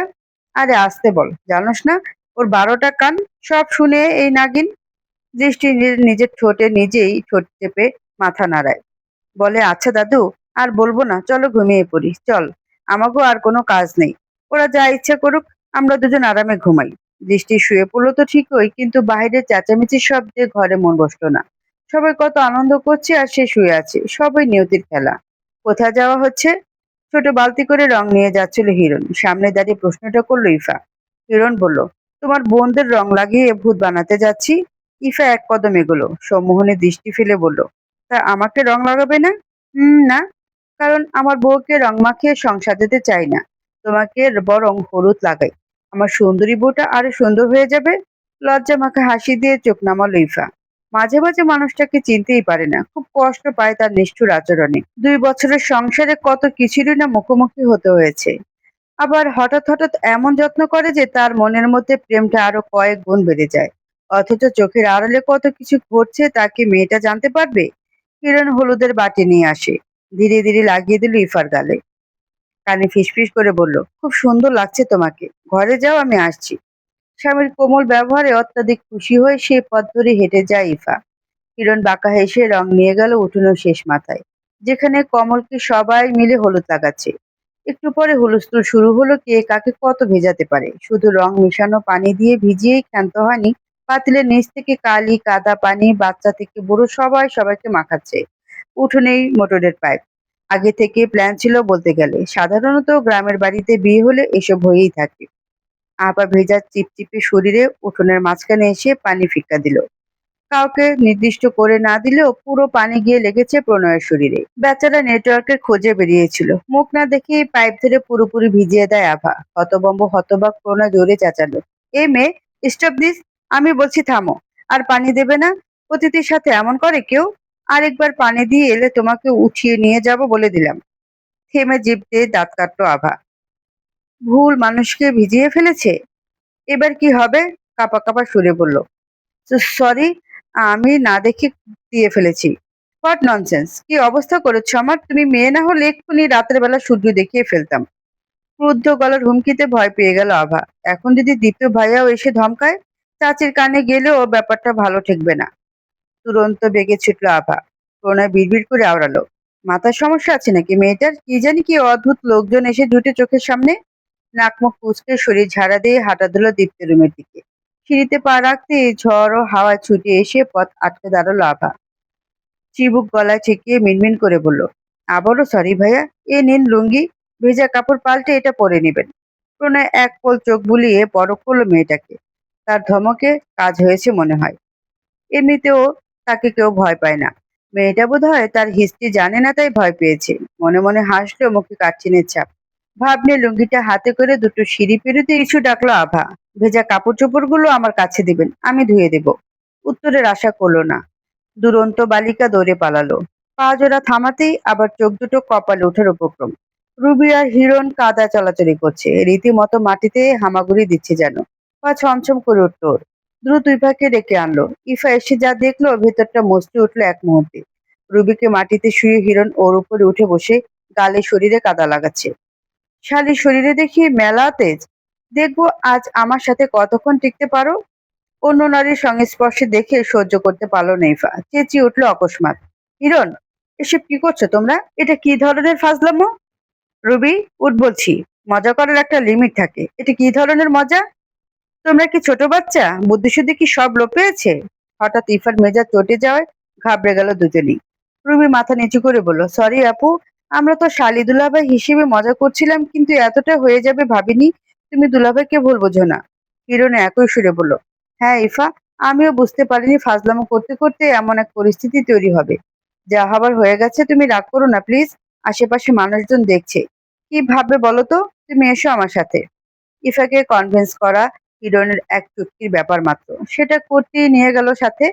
আরে আসতে বল, জানোস না ওর 12টা কান, সব শুনে এই নাগিন। দৃষ্টি নিজের ঠোঁটে নিজেই ঠোঁট চেপে মাথা নাড়ায়। বলে, আচ্ছা দাদু, আর বলবো না, চলো ঘুমিয়ে পড়ি, চল, আমাকেও আর কোনো কাজ নেই। ওরা যা ইচ্ছা করুক, আমরা দুজন আরামে ঘুমাই। দৃষ্টি শুয়ে পড়লো তো ঠিকই, কিন্তু বাইরের চেঁচামেচির শব্দে ঘরে মন বসলো না। সবাই কত আনন্দ করছে আর সে শুয়ে আছে, সবাই নিয়তির খেলা। কোথায় যাওয়া হচ্ছে? ছোট বালতি করে রং নিয়ে যাচ্ছিল হিরণ, সামনে দাঁড়িয়ে প্রশ্নটা করলো ইফা। হিরণ বলল, তোমার বোনদের রং লাগিয়ে ভূত বানাতে যাচ্ছি। ইফা এক কদম এগোলো, সম্মোহনে দৃষ্টি ফেলে বলল, তা আমাকে রং লাগাবে না? না, কারণ আমার বউকে রং মাখিয়ে সংসার দিতে চাই না। তোমাকে বরং হলুদ লাগাই, আমার সুন্দরী বউটা আরো সুন্দর হয়ে যাবে। লজ্জা মাখা হাসি দিয়ে চোখ নামালো ইফা। মাঝে মাঝে মানুষটাকে চিনতেই পারে না, খুব কষ্ট পায় তার নিষ্ঠুর আচরণে। 2 বছরের সংসারে কত কিছুরই না মুখোমুখি হতে হয়েছে। আবার হঠাৎ হঠাৎ এমন যত্ন করে যে তার মনের মধ্যে প্রেমটা আরো কয়েক গুণ বেড়ে যায়। অথচ চোখের আড়ালে কত কিছু ঘটছে, তাকে মেয়েটা জানতে পারবে? কিরণ হলুদের বাটি নিয়ে আসে, ধীরে ধীরে লাগিয়ে দিল ইফার গালে। কানে ফিসফিস করে বলল, খুব সুন্দর লাগছে তোমাকে, ঘরে যাও, আমি আসছি। স্বামীর কোমল ব্যবহারে অত্যাধিক খুশি হয়ে সে পথ ধরে হেঁটে যায় ইফা। কিরণ বাঁকা হেসে রং নিয়ে গেল উঠোনের শেষ মাথায়, যেখানে কমলকে সবাই মিলে হলুদ লাগাচ্ছে। একটু পরে হুলস্থুল শুরু হলো, কে কাকে কত ভেজাতে পারে। শুধু রং মেশানো পানি দিয়ে ভিজিয়েই ক্ষান্ত হয়নি, পাতিলের নিচ থেকে কালি কাদা পানি বাচ্চা থেকে বুড়ো সবাই সবাইকে মাখাচ্ছে। উঠোনেই মোটরের পাইপ। আগে থেকে প্ল্যান ছিল বলতে গেলে, সাধারণত গ্রামের বাড়িতে বিয়ে হলে এসব হয়েই থাকে। আপা ভেজা চিপচিপে শরীরে উঠোনের মাঝখানে এসে পানি ফিক্কা দিল। কাউকে নির্দিষ্ট করে না দিলেও পুরো পানি গিয়ে লেগেছে প্রণয়ের শরীরে। বেচারা নেটওয়ার্কের খোঁজে বেরিয়েছিল, মুখ না দেখেই পাইপ ধরে পুরোপুরি ভিজিয়ে দেয় আভা। হতবম্ব হতবাক প্রণয় জোরে চেঁচালো, এ মেয়ে, স্টপ দিস, আমি বলছি থামো। আর পানি দেবে না? অতিথির সাথে এমন করে কেউ? আরেকবার পানি দিয়ে এলে তোমাকে উঠিয়ে নিয়ে যাব বলে দিলাম। থেমে জিভ দিয়ে দাঁত কাটলো আভা। ভুল মানুষকে ভিজিয়ে ফেলেছে, এবার কি হবে? কাঁপা কাঁপা সুরে বলল, সরি, আমি না দেখে দিয়ে ফেলেছি। হোয়াট ননসেন্স, কি অবস্থা করেছো আমার! তুমি মেয়ে না হলে এক্ষুনি রাতের বেলা সূর্য দেখিয়ে ফেলতাম। ক্রুদ্ধ গলার হুমকিতে ভয় পেয়ে গেল আভা। এখন যদি দ্বিতীয় ভাইয়াও এসে ধমকায়, চাচির কানে গেলেও ব্যাপারটা ভালো ঠেকবে না। তুরন্ত বেগে ছুটলো আভা। প্রণয় বিড়বিড় করে আওড়ালো, মাথার সমস্যা আছে নাকি মেয়েটার? কি জানি কি অদ্ভুত লোকজন এসে জুটে চোখের সামনে। নাক মুখ কুঁচকে শরীর ঝাড়া দিয়ে হাঁটা দিল দীপ্ত রুমের দিকে। সিঁড়িতে পা রাখতে ঝড় ও হাওয়া ছুটে এসে পথ আটকে দাঁড়ালো আভা। চিবুক গলায় ঠেকিয়ে মিনমিন করে বলল, আবারও সরি ভাইয়া, এ নিন লুঙ্গি, ভেজা কাপড় পাল্টে এটা পরে নেবেন। প্রণয় এক পল চোখ বুলিয়ে পরখ করলো মেয়েটাকে। তার ধমকে কাজ হয়েছে মনে হয়। এমনিতেও তাকে কেউ ভয় পায় না। মেয়েটা বোধহয় তার হিস্ট্রি জানে না, তাই ভয় পেয়েছে। মনে মনে হাসলো, মুখে কাটছিনের ছাপ। ভাবলে লুঙ্গিটা হাতে করে দুটো সিঁড়ি পেরোতে কিছু ডাকলো আভা। ভেজা কাপড় চোপড় গুলো আমার কাছে দিবেন, আমি ধুয়ে দেব। উত্তরের আশা করলো না। দুরন্ত বালিকা দৌড়ে পালালো। পা জোড়া থামাতেই আবার চোখ দুটো কপালে ওঠার উপক্রম। রুবি আর হিরণ কাদা চলাচলি করছে, রীতিমতো মাটিতে হামাগুড়ি দিচ্ছে যেন। পা ছমছম করে উঠল ওর। দ্রুত ইফাকে ডেকে আনলো। ইফা এসে যা দেখলো, ভেতরটা মচকে উঠলো এক মুহূর্তে। রুবিকে মাটিতে শুয়ে হিরণ ওর উপরে উঠে বসে গালে শরীরে কাদা লাগাচ্ছে। শালীর শরীরে দেখি মেলা তেজ, দেখবো আজ আমার সাথে কতক্ষণ টিকতে পারো। অন্য নারীর সংস্পর্শে দেখে সহ্য করতে পারলো না ইফা, চেঁচিয়ে উঠলো অকস্মাৎ, হিরণ, এসব কি করছো তোমরা? এটা কি ধরনের ফাজলামো? রবি, উঠ বলছি, মজা করার একটা লিমিট থাকে, এটা কি ধরনের মজা? তোমরা কি ছোট বাচ্চা? বুদ্ধিশুদ্ধি কি সব লোপ পেয়েছে? হঠাৎ ইফার মেজাজ চটে যাওয়ায় ঘাবড়ে গেল দুজনেই। রুবি মাথা নিচু করে বলল, সরি আপু, আমরা তো শালি দুলাভাই হিসেবে মজা করছিলাম, কিন্তু এতটা হয়ে যাবে ভাবিনি। তুমি দুলাভাইকে ভুল বোঝো না। হিরণ একই সুরে বলল, হ্যাঁ ইফা, আমিও বুঝতে পারিনি ফাজলামো করতে করতে এমন এক পরিস্থিতি তৈরি হবে। যা হবার হয়ে গেছে, তুমি রাগ করো না প্লিজ। আশেপাশে মানুষজন দেখছে, কি ভাববে বলো তো? তুমি এসো আমার সাথে। ইফাকে কনভিন্স করা হিরণের এক চুটকির ব্যাপার মাত্র, সেটা করতেই নিয়ে গেল সাথে।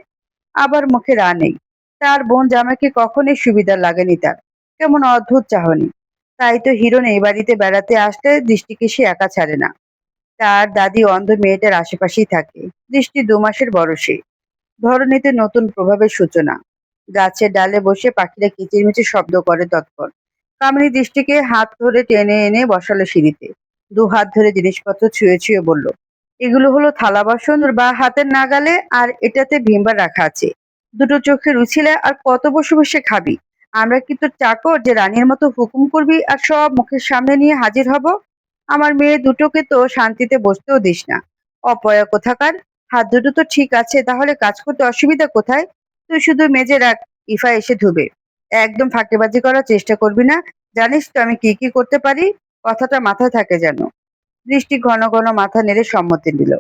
আবার মুখে রা নেই। তার বোন জামাইকে কখনোই সুবিধা লাগেনি তার। কেমন অদ্ভুত চাহনি। তাই তো হিরণ এই বাড়িতে বেড়াতে আসলে দৃষ্টিকে সে একা ছাড়ে না। তার দাদি অন্ধ মেয়েটার আশেপাশেই থাকে। দৃষ্টি 2 মাসের বড় সে। ধরণীতে নতুন প্রভাবের সূচনা। গাছের ডালে বসে পাখিরা কিচিরমিচির শব্দ করে তৎপর। কামিনী দৃষ্টিকে হাত ধরে টেনে এনে বসালো সিঁড়িতে। 2 হাত ধরে জিনিসপত্র ছুঁয়ে ছুঁয়ে বলল, এগুলো হলো থালা বাসন বা হাতের নাগালে, আর এটাতে ভিমবার রাখা আছে। দুটো চোখে রুছিলে, আর কত বসে বসে খাবি? আমরা কি তোর চাকর যে রানীর মতো হুকুম করবি আর সব মুখের সামনে নিয়ে হাজির হব? আমার মেয়ে দুটোকে তো শান্তিতে বসতেও দিস না। অপয়া কোথাকার। হাত দুটো তো ঠিক আছে, তাহলে কাজ করতে অসুবিধা কোথায়? তুই শুধু মেজে রাখ, ইফা এসে ধুবে। একদম ফাঁকিবাজি করার চেষ্টা করবি না। জানিস তো আমি কি কি করতে পারি। কথাটা মাথায় থাকে যেন। দৃষ্টি ঘন ঘন মাথা নেড়ে সম্মতি দিল।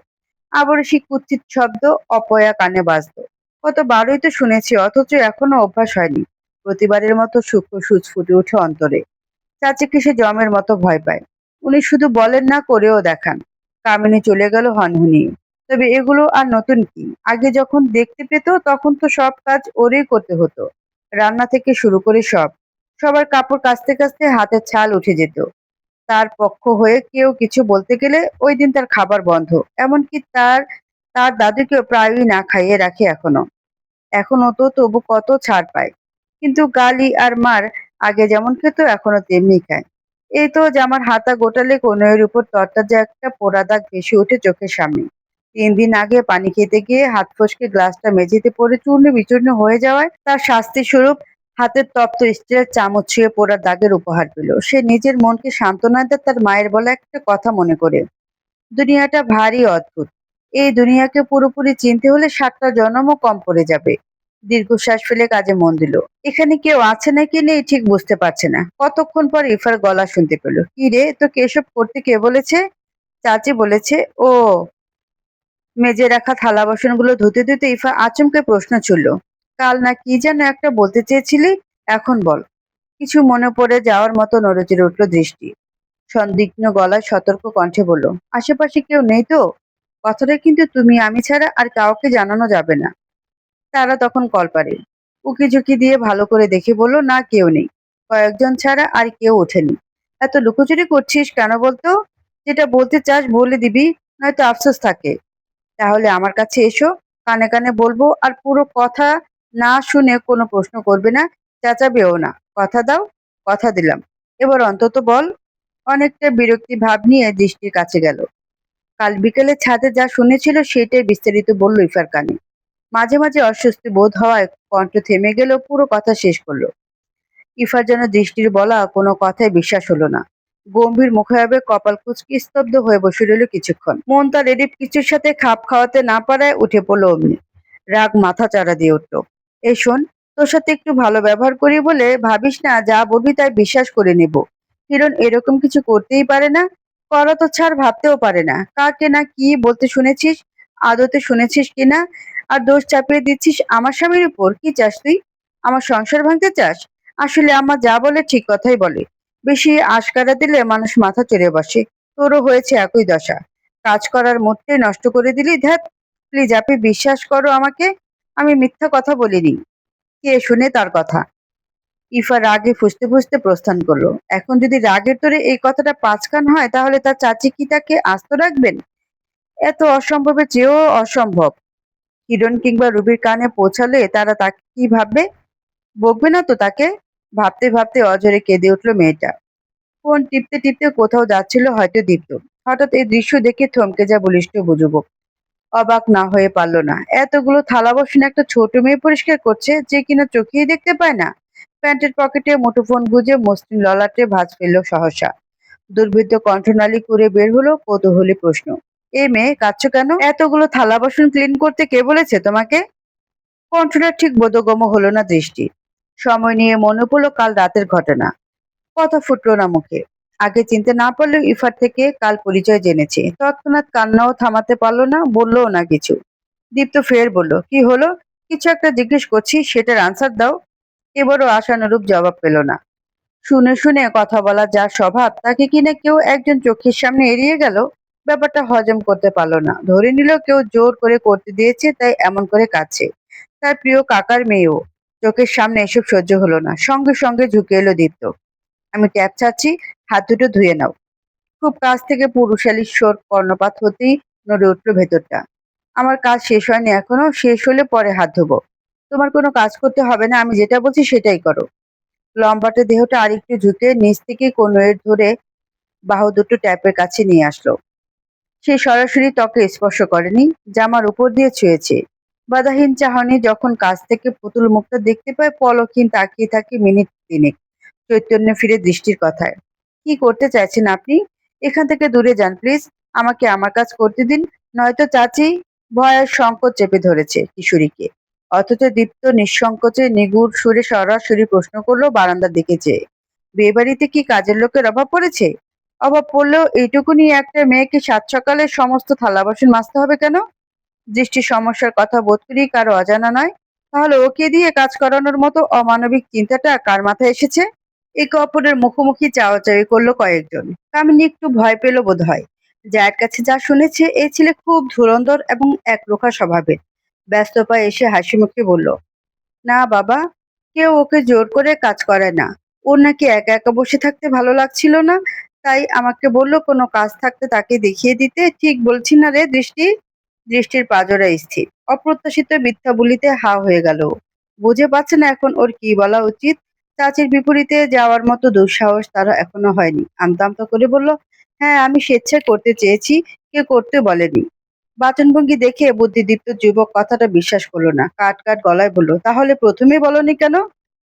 আবারও সেই কুৎসিত শব্দ অপয়া কানে বাজলো। কতবারই তো শুনেছি, অথচ এখনো অভ্যাস হয়নি। প্রতিবারের মতো সূক্ষ্ম সুচ ফুটে ওঠে অন্তরে। চাচিকে সে জমের মতো ভয় পায়। উনি শুধু বলেন না, করেও দেখান। কামিনী চলে গেল হনহনিয়ে। তবে এগুলো আর নতুন কি? আগে যখন দেখতে পেত তখন তো সব কাজ ওরই করতে হতো। রান্না থেকে শুরু করে সব। সবার কাপড় কাচতে কাচতে হাতের ছাল উঠে যেত। তার পক্ষ হয়ে কেউ কিছু বলতে গেলে ওই দিন তার খাবার বন্ধ। এমনকি তার তার দাদুকেও প্রায়ই না খাইয়ে রাখে এখনো। এখনো তো তবু কত ছাড় পায়। কিন্তু গালি আর মার আগে যেমন খেত এখনো তেমনি খায়। এই তো জামার হাতা গোটালে কনুইয়ের উপর তরতাজা একটা পোড়া দাগ ভেসে ওঠে চোখের সামনে। 3 দিন আগে পানি খেতে গিয়ে হাত ফসকে গ্লাসটা মেঝেতে পড়ে চূর্ণ বিচূর্ণ হয়ে যাওয়ায় তার শাস্তি স্বরূপ হাতের তপ্ত স্টিলের চামচ ছুঁয়ে পোড়া দাগের উপহার পেল। সে নিজের মনকে সান্ত্বনা দেয় তার মায়ের বলা একটা কথা মনে করে। দুনিয়াটা ভারী অদ্ভুত। এই দুনিয়াকে পুরোপুরি চিনতে হলে 7টা জন্মও কম পড়ে যাবে। দীর্ঘশ্বাস ফেলে কাজে মন দিল। এখানে কেউ আছে নাকি নেই ঠিক বুঝতে পারছে না। কতক্ষণ পর ইফার গলা শুনতে পেল। কি রে, তোকে এসব করতে কে বলেছে? চাচি বলেছে। ও। মেজে রাখা থালা বাসনগুলো ধুতে ধুতে ইফা আচমকে প্রশ্ন ছুড়ল। কাল না কি যেন একটা বলতে চেয়েছিলি, এখন বল। কিছু মনে পড়ে যাওয়ার মতো নড়েচড়ে উঠল দৃষ্টি। সন্দিগ্ধ গলায় সতর্ক কণ্ঠে বলল, আশেপাশে কেউ নেই তো? কথাটা কিন্তু তুমি আমি ছাড়া আর কাউকে জানানো যাবে না। তারা তখন কলপারে উকি ঝুঁকি দিয়ে ভালো করে দেখে বলল, না কেউ নেই। কয়েকজন ছাড়া আর কেউ ওঠেনি। এত লুকোচুরি করছিস কেন বলতো? যেটা বলতে চাস বলে দিবি, নয়তো আফসোস থাকে। তাহলে আমার কাছে এসো, কানে কানে বলবো, আর পুরো কথা না শুনে কোনো প্রশ্ন করবে না, চেঁচাবেও না। কথা দাও? কথা দিলাম। এবার অন্তত বল। অনেকটা বিরক্তি ভাব নিয়ে দৃষ্টির কাছে গেল। কাল বিকেলে ছাদে যা শুনেছিল সেটাই বিস্তারিত বলল ইফার কানে। মাঝে মাঝে অস্বস্তি বোধ হওয়ায় কণ্ঠ থেমে গেল, পুরো কথা শেষ করলো। ইফার যেন দৃষ্টির বলা কোনো কথায় বিশ্বাস হলো না। গম্ভীর মুখাভাবে কপাল কুঁচকে স্তব্ধ হয়ে বসে রইল কিছুক্ষণ। মন তার এডিপ কিছুর সাথে খাপ খাওয়াতে না পারায় উঠে পড়লো অমনি। রাগ মাথা চাড়া দিয়ে উঠল। এই শোন, তোর সাথে একটু ভালো ব্যবহার করি বলে ভাবিস না যা বলবি তাই বিশ্বাস করে নেব। হিরণ এরকম কিছু করতেই পারে না। করা তো ছাড়, ভাবতেও পারে না। কাকে না কি বলতে শুনেছিস, আদতে শুনেছিস কিনা? আর দোষ চাপিয়ে দিচ্ছিস আমার স্বামীর উপর। কি চাস তুই? আমার সংসার ভাঙতে চাস? আসলে আম্মা যা বলে ঠিক কথাই বলে। বেশি আশকারা দিলে মানুষ মাথা চড়ে বসে। তোরও হয়েছে একই দশা। কাজ করার মুডটাই নষ্ট করে দিলি। ধ্যাত। প্লিজ আপনি বিশ্বাস করো আমাকে। আমি মিথ্যা কথা বলিনি। কে শুনে তার কথা? ইফা রাগে ফুঁসতে ফুঁসতে প্রস্থান করলো। এখন যদি রাগের তোরে এই কথাটা 5 কান হয়, তাহলে তার চাচি কি তাকে আস্ত রাখবেন? এত অসম্ভবের চেয়েও অসম্ভব। কিরণ কিংবা রুবির কানে পৌঁছালে তারা তাকে কি ভাববে? বকবে না তো তাকে? ভাবতে ভাবতে অঝরে কেঁদে উঠল মেয়েটা। ফোন টিপতে টিপতে কোথাও যাচ্ছিল হয়তো দীপ্ত। হঠাৎ এই দৃশ্য দেখে থমকে যায় বলিষ্ঠ যুবক। অবাক না হয়ে পারল না। এতগুলো থালা বাসন একটা ছোট মেয়ে পরিষ্কার করছে, যে কিনা চোখেই দেখতে পায় না। প্যান্টের পকেটে মুঠোফোন গুজে মসৃণ ললাটে ভাঁজ ফেলল সহসা। দুর্বৃত্ত কণ্ঠনালী করে বের হলো কৌতূহলী প্রশ্ন। এ মেয়ে, কাঁদছো কেন? এতগুলো থালা বাসন ক্লিন করতে কে বলেছে তোমাকে? কণ্ঠটা ঠিক বোধগম্য হলো না দৃষ্টি। সময় নিয়ে মনে পড়লো কাল রাতের ঘটনা। কথা ফুটলো না মুখে। আগে চিনতে না পারলেও ইফার থেকে কাল পরিচয় জেনেছে। তৎক্ষণাৎ কান্নাও থামাতে পারলো না, বললও না কিছু। দীপ্ত ফের বলল, কি হলো? কিছু একটা জিজ্ঞেস করছি, সেটার আনসার দাও। এবারও আশানুরূপ জবাব পেল না। শুনে শুনে কথা বলার যার স্বভাব, তাকে কিনা কেউ একজন চোখের সামনে এড়িয়ে গেল। ব্যাপারটা হজম করতে পারলো না। ধরে নিল কেউ জোর করে করতে দিয়েছে, তাই এমন করে কাছে। তার প্রিয় কাকার মেয়েও। চোখের সামনে এসব সহ্য হলো না। সঙ্গে সঙ্গে ঝুঁকে এলো দীপ্ত। আমি ট্যাপ চাচ্ছি, হাত দুটো ধুয়ে নাও। খুব কাছ থেকে পুরুষালী স্বর কর্ণপাত হতেই নড়ে উঠল ভেতরটা। আমার কাজ শেষ হয়নি এখনো, শেষ হলে পরে হাত ধোবো। তোমার কোনো কাজ করতে হবে না, আমি যেটা বলছি সেটাই করো। লম্বাটে দেহটা আরেকটু ঝুঁকে নিচ থেকে কনুইয়ের ধরে বাহু দুটো ট্যাপের কাছে নিয়ে আসলো। সে সরাসরি ত্বকে স্পর্শ করেনি, জামার উপর দিয়ে ছুঁয়েছে। বাধাহীন চাহনি যখন কাছ থেকে পুতুল মুখটা দেখতে পায়, পলকহীন তাকিয়ে থাকে মিনিট তিনেক। চৈতন্য ফিরে দৃষ্টির কথায়। কি করতে চাইছেন আপনি? এখান থেকে দূরে যান প্লিজ। আমাকে আমার কাজ করতে দিন, নয়তো চাচি। ভয়ের সংকট চেপে ধরেছে কিশোরীকে। অথচ দীপ্ত নিঃসংকোচে নিগুড় সুরে সরাসরি প্রশ্ন করলো বারান্দার দিকে চেয়ে। বিয়ে বাড়িতে কি কাজের লোকের অভাব পড়েছে? অভাব পড়লেও এইটুকুনি একটা মেয়েকে সাত সকালে সমস্ত থালা বাসন মাজতে হবে কেন? দৃষ্টির সমস্যার কথা বোধ করি কারো অজানা নয়। তাহলে ওকে দিয়ে কাজ করানোর মতো অমানবিক চিন্তাটা কার মাথায় এসেছে? একে অপরের মুখোমুখি চাওয়াচাওয়ি করলো কয়েকজন। কামিনী একটু ভয় পেল বোধ হয়। যার কাছে যা শুনেছে, এই ছেলে খুব ধুরন্ধর এবং একরোখা স্বভাবের। ব্যস্ত পায়ে এসে হাসি মুখে বলল, না বাবা, কেউ ওকে জোর করে কাজ করায় না। ওর নাকি একা একা বসে থাকতে ভালো লাগছিল না, তাই আমাকে বলল কোনো কাজ থাকতে তাকে দেখিয়ে দিতে। ঠিক বলছি না রে দৃষ্টি? দৃষ্টির পাজরা স্থির। অপ্রত্যাশিত মিথ্যা বলিতে হা হয়ে গেল ও। বুঝে পাচ্ছে না এখন ওর কি বলা উচিত। চাচির বিপরীতে যাওয়ার মতো দুঃসাহস তারা এখনো হয়নি। আমতা আমতা করে বলল, হ্যাঁ আমি স্বেচ্ছায় করতে চেয়েছি, কেউ করতে বলেনি। বাচনভঙ্গি দেখে বুদ্ধিদীপ্ত যুবক কথাটা বিশ্বাস করলো না। কাট কাট গলায় বলল, তাহলে প্রথমেই বলনি কেন?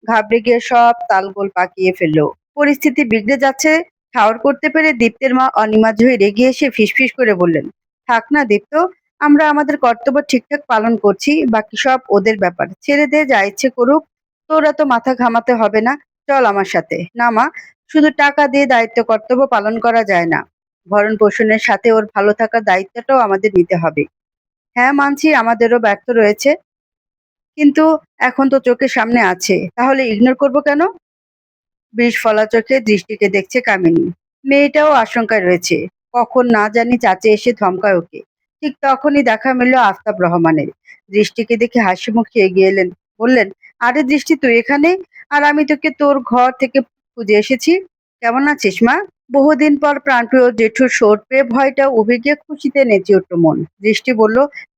ঘাবড়ে গিয়ে সব তালগোল পাকিয়ে ফেললো। পরিস্থিতি বিগড়ে যাচ্ছে ঠাউর করতে পেরে দীপ্তের মা অনিমা হয়ে রেগে এসে ফিসফিস করে বললেন, থাক না দীপ্ত, আমরা আমাদের কর্তব্য ঠিকঠাক পালন করছি, বাকি সব ওদের ব্যাপার। ছেড়ে দে, যা ইচ্ছে করুক। তোরা তো মাথা ঘামাতে হবে না। চল আমার সাথে। না মা, শুধু টাকা দিয়ে দায়িত্ব কর্তব্য পালন করা যায় না। ভরণ পোষণের সাথে ওর ভালো থাকার দায়িত্বটাও আমাদের নিতে হবে। হ্যাঁ মানছি আমাদেরও ব্যর্থ রয়েছে, কিন্তু এখন তো চোখের সামনে আছে, তাহলে ইগনোর করব কেন? বিষ ফলা চোখে দৃষ্টিকে দেখছে কামিনী। মেয়েটাও আশঙ্কায় রয়েছে, কখন না জানি চাচে এসে ধমকায় ওকে। ঠিক তখনই দেখা মিলল আফতাব রহমানের। দৃষ্টিকে দেখে হাসি মুখে এগিয়ে এলেন। বললেন, আরে দৃষ্টি, তুই এখানে? আর আমি তোকে তোর ঘর থেকে খুঁজে এসেছি। কেমন আছিস মা? বহুদিন পর প্রাণপ্রিয় জেঠুর সোর পেয়ে ভয়টা উবে গিয়ে খুশিতে নেচে উঠল মন। দৃষ্টি বলল,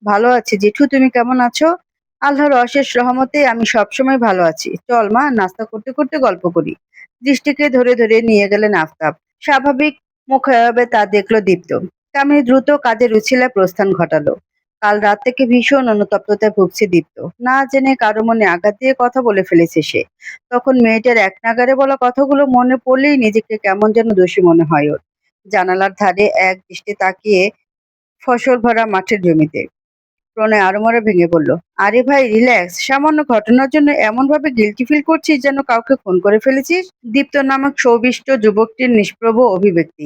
ভালো আছি জেঠু, তুমি কেমন আছো? আল্লাহর অশেষ রহমতে আমি সবসময় ভালো আছি। চল মা, নাস্তা করতে করতে গল্প করি। দৃষ্টিকে ধরে ধরে নিয়ে গেলেন আফতাব। স্বাভাবিক মুখায়বে তা দেখলো দীপ্ত। কামিনী দ্রুত কাজের উছিলায় প্রস্থান ঘটালো। কাল রাত থেকে ভীষণ অনুতপ্ততায় ভুগছে দীপ্ত। না জেনে কারো মনে আঘাত দিয়ে কথা বলে ফেলেছে সে। তখন মেয়েটার এক নাগাড়ে বলা কথাগুলো মনে পড়লেই নিজেকে কেমন যেন দোষী মনে হয় ওর। জানালার ধারে এক দৃষ্টি তাকিয়ে ফসল ভরা মাঠের জমিতে প্রণয় আড়মোড়া ভেঙে বলল, আরে ভাই রিল্যাক্স, সামান্য ঘটনার জন্য এমন ভাবে গিল্টি ফিল করছিস যেন কাউকে খুন করে ফেলেছিস। দীপ্ত নামক সৌবিষ্ট যুবকটির নিষ্প্রভ অভিব্যক্তি।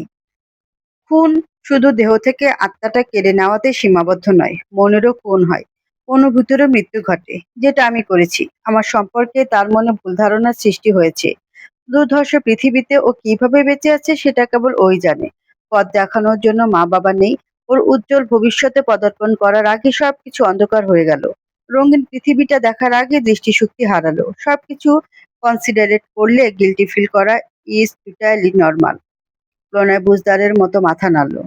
খুন শুধু দেহ থেকে আত্মাটা কেড়ে নেওয়াতে সীমাবদ্ধ নয়, মনেরও খুন হয়, অনুভূতিরও মৃত্যু ঘটে। যেটা আমি করেছি। আমার সম্পর্কে তার মনে ভুল ধারণার সৃষ্টি হয়েছে। দুর্ধর্ষ পৃথিবীতে ও কিভাবে বেঁচে আছে সেটা কেবল ওই জানে। পথ দেখানোর জন্য মা বাবা নেই। ওর উজ্জ্বল ভবিষ্যতে পদার্পণ করার আগে সবকিছু অন্ধকার হয়ে গেল। রঙিন পৃথিবীটা দেখার আগে দৃষ্টিশক্তি হারালো। সবকিছু কনসিডারেট করলে গিল্টি ফিল করা ইজ টোটালি নর্মাল। প্রণয় বুঝদারের মতো মাথা নাড়ল।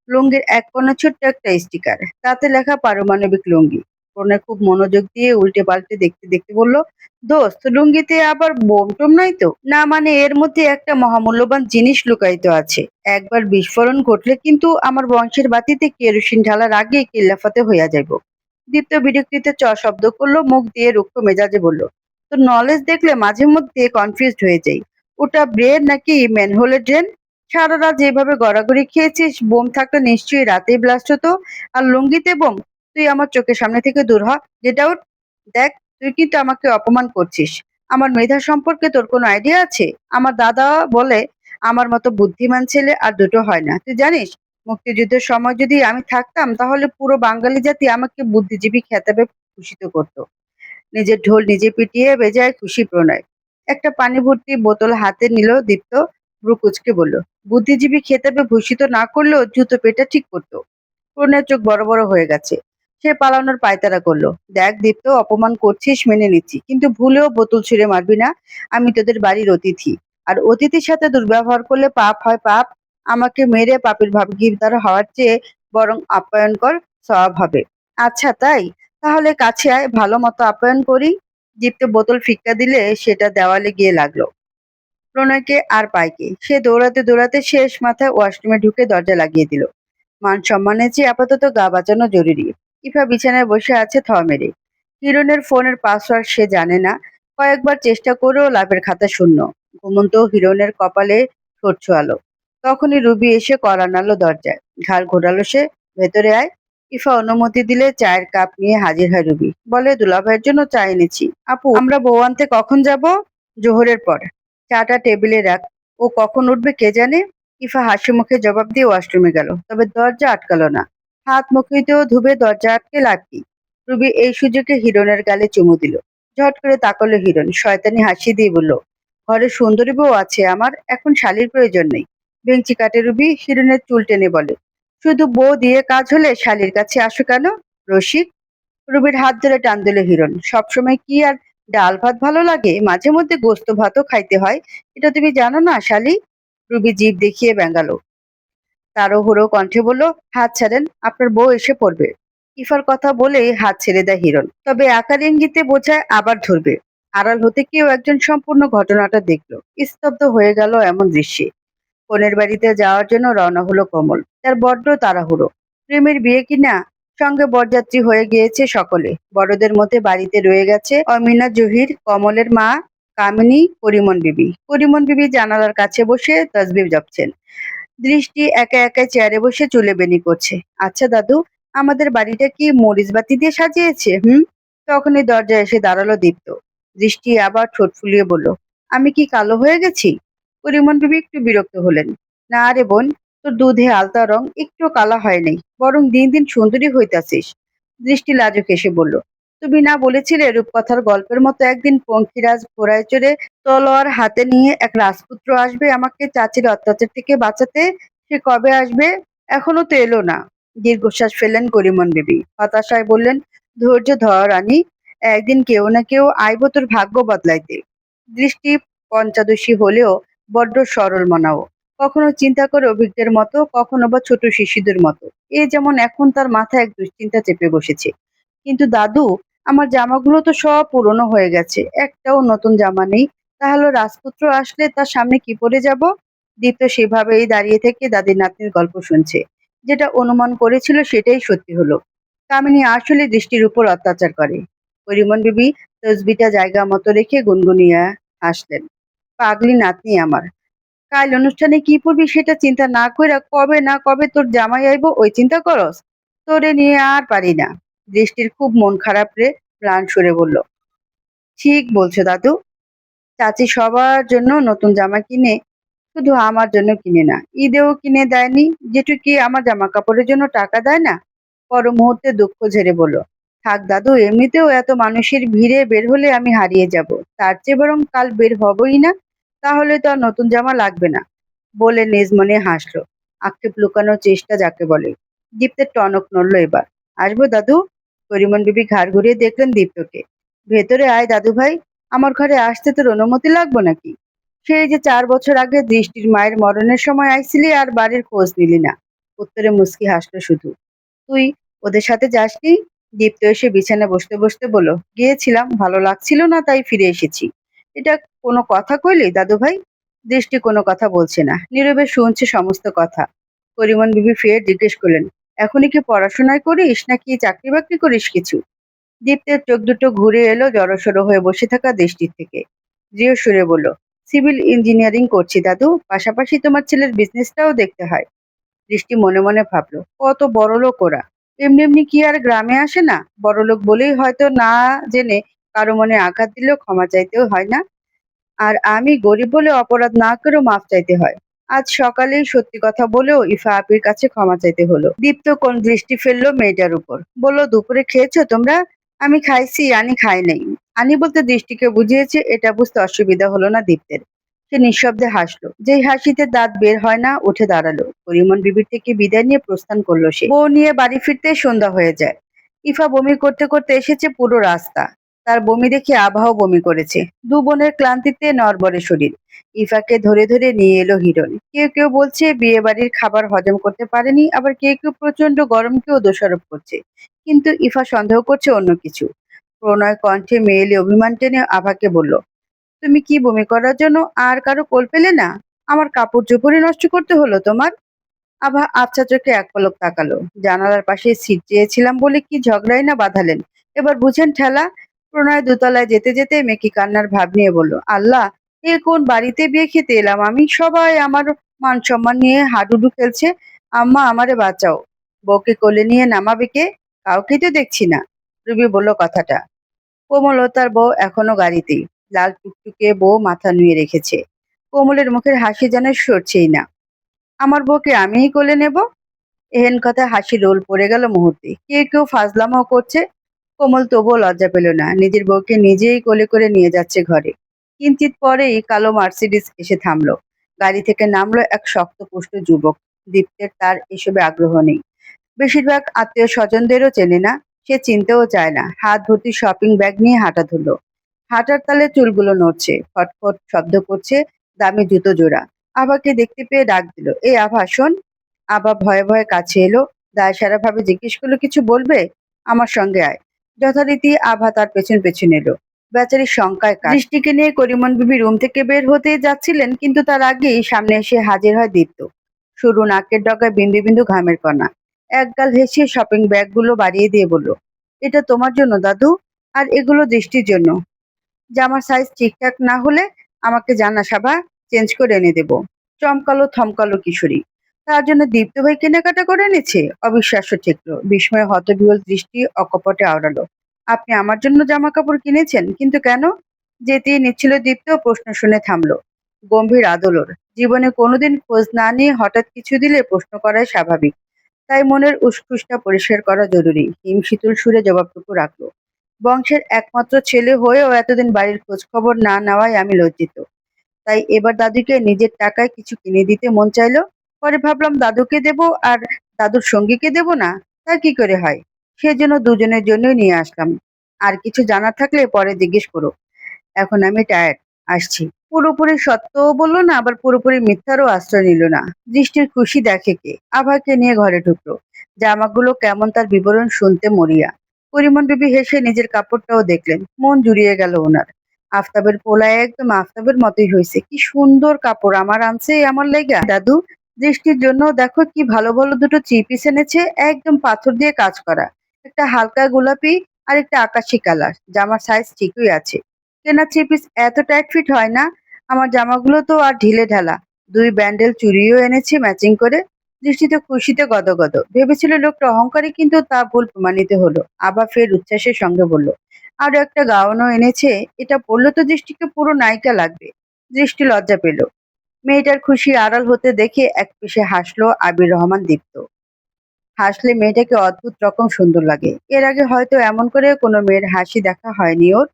লুঙ্গির এক কোণে ছোট্ট একটা স্টিকার, তাতে লেখা পারমাণবিক লুঙ্গি। প্রণয় খুব মনোযোগ দিয়ে উল্টে পাল্টে দেখতে দেখতে বলল, দোস্ত, লুঙ্গিতে আবার বোম টোম নাই তো? না মানে এর মধ্যে একটা মহামূল্যবান জিনিস লুকায়িত আছে। একবার বিস্ফোরণ ঘটলে কিন্তু আমার বংশের বাতিতে কেরোসিন ঢালার আগে কিল্লাফাতে হইয়া যাইব। দীপ্ত বিরক্তিতে শব্দ করলো, মুখ দিয়ে রুক্ষ মেজাজে বলল, তো নলেজ দেখলে মাঝে মধ্যে কনফিউজড হয়ে যাই। ওটা ব্রেন নাকি ম্যানহোলের ড্রেন? সারা রাত যেভাবে গড়াগড়ি খেয়েছিস, বোম থাকলে নিশ্চয়ই রাতেই ব্লাস্ট হতো। আর লুঙ্গিতে বোম? তুই আমার চোখের সামনে থেকে দূর হ। Get out. দেখ, তুই কিন্তু আমাকে অপমান করছিস। আমার মেধা সম্পর্কে তোর কোনো আইডিয়া আছে? আমার দাদা বলে, আমার মতো বুদ্ধিমান ছেলে আর দুটো হয় না, তুই জানিস? মুক্তিযুদ্ধের সময় যদি আমি থাকতাম, তাহলে পুরো বাঙালি জাতি আমাকে বুদ্ধিজীবী খেতাবে ভূষিত করত। নিজের ঢোল নিজে পিটিয়ে বেজায় খুশি প্রণয়। একটা পানি ভর্তি বোতল হাতে নিল দীপ্ত। ভ্রু কুঁচকে বলল, বুদ্ধিজীবী খেতাবে ভূষিত না করলেও জুতো পেটা ঠিক করতো। প্রণয়ের চোখ বড় বড় হয়ে গেছে। সে পালানোর পায়তারা করলো। দেখ দীপ্ত, অপমান করছিস মেনে নিচ্ছি, কিন্তু ভুলেও বোতল ছুঁড়ে মারবি না। আমি তোদের বাড়ির অতিথি। আর অতিথির সাথে দুর্ব্যবহার করলে পাপ হয় পাপ। আমাকে মেরে পাপের ভাগীদার হওয়ার চেয়ে বরং আপ্যায়ন কর, সওয়াব হবে। আচ্ছা তাই? তাহলে কাছে আয়, ভালো মতো আপ্যায়ন করি। দীপ্ত বোতল ফিক্কা দিলে সেটা দেওয়ালে গিয়ে লাগলো। প্রণয়কে আর পায় কে? সে দৌড়াতে দৌড়াতে শেষ মাথায় ওয়াশরুমে ঢুকে দরজা লাগিয়ে দিল। মান সম্মানের চেয়ে আপাতত গা বাঁচানো জরুরি। ইফা বিছানায় বসে আছে থ মেরে। হিরণের ফোনের পাসওয়ার্ড সে জানে না। কয়েকবার চেষ্টা করেও লাভের খাতা শূন্য। ঘুমন্ত হিরণের কপালে ঠোঁট ছোঁয়ালো। তখনই রুবি এসে কড়া নাড়ল দরজায়। ঘাড় ঘোরালো সে। ভেতরে আয়। ইফা অনুমতি দিলে চায়ের কাপ নিয়ে হাজির হয় রুবি। বলে, দুলাভাইয়ের জন্য চা এনেছি। আপু, আমরা বউ আনতে কখন যাব? জোহরের পর। চাটা টেবিলে রাখ। ও কখন উঠবে কে জানে। ইফা হাসি মুখে জবাব দিয়ে ওয়াশরুমে গেল, তবে দরজা আটকালো না। হাত মুখিতেও ধুবে দরজা আটকে লাভ কি? রুবি এই সুযোগে হিরণের গালে চুমু দিল। ঝট করে তাকালো হিরণ, শয়তানি হাসি দিয়ে বলল, ঘরে সুন্দরী বউ আছে আমার, এখন শালীর প্রয়োজন নেই। বেঞ্চি কাটে রুবি, হিরণের চুল টেনে বলে, শুধু বউ দিয়ে কাজ হলে শালীর কাছে আসো কেন? রসিক। রুবির হাত ধরে টান দিল হিরণ, সবসময় কি আর ডাল ভাত ভালো লাগে? মাঝে মধ্যে গোস্ত ভাতও খাইতে হয়। এটা তুমি জানো না শালী? রুবি জিভ দেখিয়ে ব্যাঙ্গালো। তাড়াহুড়ো কণ্ঠে বলল, হাত ছাড়েন, আপনার বউ এসে পড়বে। ইফার কথা বলেই হাত ছেড়ে দেয় হিরণ, তবে আকার ইঙ্গিতে বোঝায় আবার ধরবে। আড়াল হতে কেউ একজন সম্পূর্ণ ঘটনাটা দেখলো। স্তব্ধ হয়ে গেল এমন দৃশ্যে। বোনের বাড়িতে যাওয়ার জন্য রওনা হলো কমল। তার বড্ড তাড়াহুড়ো। প্রেমের বিয়ে কিনা, সঙ্গে বরযাত্রী হয়ে গিয়েছে সকলে। বড়দের মধ্যে বাড়িতে রয়ে গেছে অমিনা, জহির, কমলের মা, কামিনী, করিমন বিবি। করিমন বিবি জানালার কাছে বসে তসবিহ জপছেন। দৃষ্টি একা একা চেয়ারে বসে চুলে বেনি করছে। আচ্ছা দাদু, আমাদের বাড়িটা কি মরিচ বাতি দিয়ে সাজিয়েছে? হুম। তখনই দরজায় এসে দাঁড়ালো দীপ্ত। দৃষ্টি আবার ঠোঁট ফুলিয়ে বলল, আমি কি কালো হয়ে গেছি? পরিমন বিবি একটু বিরক্ত হলেন। না রে বোন, তোর দুধে আলতা রং একটু কালা হয় নাই, বরং দিন দিন সুন্দরী হইতাছিস। দৃষ্টি লাজুক এসে বলল, তুমি না বলেছিলে রূপকথার গল্পের মতো একদিন পঙ্খিরাজ ঘোড়ায় চড়ে তলোয়ার হাতে নিয়ে এক রাজপুত্র আসবে আমাকে চাচির অত্যাচার থেকে বাঁচাতে? সে কবে আসবে? এখনো তো এলো না। দীর্ঘশ্বাস ফেললেন করিমন বিবি। হতাশায় বললেন, ধৈর্য ধর রানী, একদিন কেউ না কেউ আইব তোর ভাগ্য বদলাইতে। দৃষ্টি পঞ্চাদশী হলেও বড্ড সরল মনাও। কখনো চিন্তা করে অভিজ্ঞের মতো, কখনো বা ছোট শিশুদের মতো। এ যেমন এখন তার মাথায় এক দুশ্চিন্তা চেপে বসেছে। কিন্তু দাদু, আমার জামাগুলো তো সব পুরনো হয়ে গেছে, একটাও নতুন জামা নেই। তাহলে রাজপুত্র আসলে তার সামনে কি পরে যাব? দীপ্ত সেভাবেই দাঁড়িয়ে থেকে দাদির নাতনির গল্প শুনছে। যেটা অনুমান করেছিল সেটাই সত্যি হলো। কামিনী আসলে দৃষ্টির উপর অত্যাচার করে। পরিমন বিবি তসবিটা জায়গা মতো রেখে গুনগুনিয়ে হাসলেন। পাগলি নাতনি আমার। কাল অনুষ্ঠানে কি পড়বি সেটা চিন্তা না কইরা কবে না কবে তোর জামাই আইব ওই চিন্তা করস? তোরে নিয়ে আর পারি না। দৃষ্টির খুব মন খারাপ রে। ম্লান সুরে বলল, ঠিক বলছো দাদু। চাচি সবার জন্য নতুন জামা কিনে, শুধু আমার জন্য কিনে না। ঈদেও কিনে দেয়নি। যেটু কি আমার জামা কাপড়ের জন্য টাকা দেয় না? পর মুহূর্তে দুঃখ ঝেড়ে বলল, থাক দাদু, এমনিতেও এত মানুষের ভিড়ে বের হলে আমি হারিয়ে যাব। তার চেয়ে বরং কাল বের হবই না। তাহলে তো আর নতুন জামা লাগবে না। বলে নিজ মনে হাসলো। আক্ষেপ লুকানোর চেষ্টা যাকে বলে। দীপ্তের টনক নড়ল এবার। আসবো দাদু? করিমন বিবি ঘাড় ঘুরিয়ে দেখলেন দীপ্তকে। ভেতরে আয় দাদু ভাই। আমার ঘরে আসতে তোর অনুমতি লাগবে নাকি? সেই যে 4 বছর আগে দৃষ্টির মায়ের মরণের সময় আইছিলি আর বাড়ির খোঁজ নিলি না। উত্তরে মুচকি হাসলো শুধু। তুই ওদের সাথে যাসনি? দীপ্ত এসে বিছানায় বসতে বসতে বলল, গিয়েছিলাম, ভালো লাগছিল না তাই ফিরে এসেছি। এটা কোনো কথা কইলি দাদু ভাই? দৃষ্টি কোনো কথা বলছে না, নীরবে শুনছে সমস্ত কথা। করিমন বিবি ফের জিজ্ঞেস করলেন, এখনই কি পড়াশোনায় করিস নাকি চাকরি বাকরি করিস কিছু? দীপ্তের চোখ দুটো ঘুরে এলো জড়সড় হয়ে বসে থাকা দৃষ্টির থেকে। দৃঢ় সুরে বলল, সিভিল ইঞ্জিনিয়ারিং করছি দাদু, পাশাপাশি তোমার ছেলের বিজনেসটাও দেখতে হয়। দৃষ্টি মনে মনে ভাবলো, কত বড়লোক ওরা। এমনি এমনি কি আর গ্রামে আসে না? বড়লোক বলেই হয়তো না জেনে কারো মনে আঘাত দিলেও ক্ষমা চাইতেও হয় না। আর আমি গরিব বলে অপরাধ না করেও মাফ চাইতে হয়। আজ সকালেই সত্যি কথা বলেও ইফা আপির কাছে ক্ষমা চাইতে হলো। দীপ্ত কোন দৃষ্টি ফেললো মেয়েটার উপর। বলল, দুপুরে খেয়েছো তোমরা? আমি খাইছি, আনি খাই নাই। আনি বলতে দৃষ্টিকে বুঝিয়েছে, এটা বুঝতে অসুবিধা হলো না দীপ্তের। সে নিঃশব্দে হাসলো, যেই হাসিতে দাঁত বের হয় না। উঠে দাঁড়ালো। পরিমন বিবির থেকে বিদায় নিয়ে প্রস্থান করলো সে। বউ নিয়ে বাড়ি ফিরতে সন্ধ্যা হয়ে যায়। ইফা বমি করতে করতে এসেছে পুরো রাস্তা। তার বমি দেখে আভাও বমি করেছে। দু বোনের ক্লান্তিতে নড়বড়ে শরীর। ইফাকে ধরে ধরে নিয়ে এলো হিরণ। কেউ কেউ বলছে বিয়ে বাড়ির খাবার হজম করতে পারেনি, আবার কেউ কেউ প্রচন্ড গরমকেও দোষারোপ করছে। কিন্তু ইফা সন্দেহ করছে অন্য কিছু। প্রণয় কণ্ঠে মেয়েলি অভিমান টেনে আভাকে বলল, তুমি কি বমি করার জন্য আর কারো কোল পেলে না? আমার কাপড় চোপড়ই নষ্ট করতে হলো তোমার? আভা আবছা চোখে এক পলক তাকালো। জানালার পাশে সিট চেয়েছিলাম বলে কি ঝগড়াই না বাঁধালেন। এবার বুঝেন ঠেলা। প্রণয় দোতলায় যেতে যেতে মেকি কান্নার ভাব নিয়ে বলল, আল্লাহ, এ কোন বাড়িতে বিয়ে খেতে এলাম আমি? সবাই আমার মান সম্মান নিয়ে হাডুডু খেলছে। আম্মা, আমারে বাঁচাও। বউকে কোলে নিয়ে নামাবে কে? কাউকে তো দেখছি না। রুবি বলল কথাটা। কোমলতার বউ এখনো গাড়িতেই। লাল টুকটুকে বউ মাথা নুয়ে রেখেছে। কোমলের মুখের হাসি যেন সরছেই না। আমার বউকে আমিই কোলে নেব? এহেন কথায় হাসি রোল পড়ে গেল মুহূর্তে। কেউ কেউ ফাজলামও করছে। কোমল তবুও লজ্জা পেল না, নিজের বউকে নিজেই কোলে করে নিয়ে যাচ্ছে ঘরে। কিঞ্চিত পরেই কালো মার্সিডিস এসে থামলো। গাড়ি থেকে নামলো এক শক্তপুষ্ট যুবক। দীপ্তের তার এসবে আগ্রহ নেই। বেশিরভাগ আত্মীয় স্বজনদেরও চেনে না। সে চিনতেও চায় না। হাত ভর্তি শপিং ব্যাগ নিয়ে হাঁটা ধরলো। হাঁটার তালে চুলগুলো নড়ছে, ফটফট শব্দ করছে দামি জুতো জোড়া। আভাকে দেখতে পেয়ে ডাক দিল, এই আভা শোন। আভা ভয়ে ভয়ে কাছে এলো। দায়সারা ভাবে জিজ্ঞেস করলো, কিছু বলবে? আমার সঙ্গে আয়। যথারীতি আভা তার পেছন পেছন এলো। বেচারির শঙ্কায় কাজ। দৃষ্টিকে নিয়ে করিমন বিবি রুম থেকে বের হতে যাচ্ছিলেন, কিন্তু তার আগেই সামনে এসে হাজির হয় দীপ্ত। সরু নাকের ডগায় বিন্দু বিন্দু ঘামের কণা। একগাল হেসে শপিং ব্যাগগুলো বাড়িয়ে দিয়ে বলল, এটা তোমার জন্য দাদু, আর এগুলো দৃষ্টির জন্য। জামার সাইজ ঠিকঠাক না হলে আমাকে জানা, সাবা, চেঞ্জ করে এনে দেব। চমকালো থমকালো কিশোরী। তার জন্য দীপ্ত ভাই কেনাকাটা করে এনেছে? অবিশ্বাস্য ঠেকলো। বিস্ময়ে হতবিহ্বল দৃষ্টি অকপটে আওড়ালো। আপনি আমার জন্য জামা কাপড় কিনেছেন? কিন্তু কেন? যেতেই নিচ্ছিল দীপ্ত, প্রশ্ন শুনে থামলো। গম্ভীর আদলর। জীবনে কোনোদিন খোঁজ না নিয়ে হঠাৎ কিছু দিলে প্রশ্ন করাই স্বাভাবিক। তাই মনের উসখুসটা পরিষ্কার করা জরুরি। হিমশীতল সুরে জবাবটুকু রাখলো। বংশের একমাত্র ছেলে হয়েও এতদিন বাড়ির খোঁজ খবর না নেওয়ায় আমি লজ্জিত। তাই এবার দাদুকে নিজের টাকায় কিছু কিনে দিতে মন চাইলো। পরে ভাবলাম দাদুকে দেব, আর দাদুর সঙ্গীকে দেব না, তা কি করে হয়? সেজন্য দুজনের জন্যই নিয়ে আসলাম। আর কিছু জানার থাকলে পরে জিজ্ঞেস করো। এখন আমি টায়ার্ড, আসছি। পুরোপুরি সত্যও বললো না, আবার পুরোপুরি মিথ্যারও আশ্রয় নিল না। দৃষ্টির খুশি দেখে কে? আভাকে নিয়ে ঘরে ঢুকলো। জামাগুলো কেমন তার বিবরণ শুনতে মরিয়া। পরিমন বিবি হেসে নিজের কাপড়টাও দেখলেন। মন জুড়িয়ে গেল ওনার। আফতাবের পোলায় একদম আফতাবের মতোই হয়েছে। কি সুন্দর কাপড় আমার আনছে আমার লেগা দাদু। দৃষ্টির জন্য দেখো কি ভালো ভালো দুটো থ্রি পিস এনেছে, একদম পাথর দিয়ে কাজ করা। একটা হালকা গোলাপি আর একটা আকাশি কালার। জামার সাইজ ঠিকই আছে। কেনা থ্রি পিস এত টাইট ফিট হয় না। আমার জামাগুলো তো আর ঢিলে ঢালা। দুই ব্যান্ডেল চুড়িও এনেছি ম্যাচিং করে। দৃষ্টিতে খুশিতে গদগদ। ভেবেছিল লোকটা অহংকারী, কিন্তু তা ভুল প্রমাণিত হলো। আবার ফের উচ্ছ্বাসের সঙ্গে বলল, আরো একটা গাউনও এনেছে। এটা পরলে তো দৃষ্টিকে পুরো নায়িকা লাগবে। দৃষ্টি লজ্জা পেল। মেয়েটার খুশি আড়াল হতে দেখে এক পিষে হাসলো আবির রহমান দীপ্ত। হাসলে মেয়েটাকে অদ্ভুত রকম সুন্দর লাগে। এর আগে হয়তো এমন করে কোনো মেয়ের হাসি দেখা হয়নি ওর।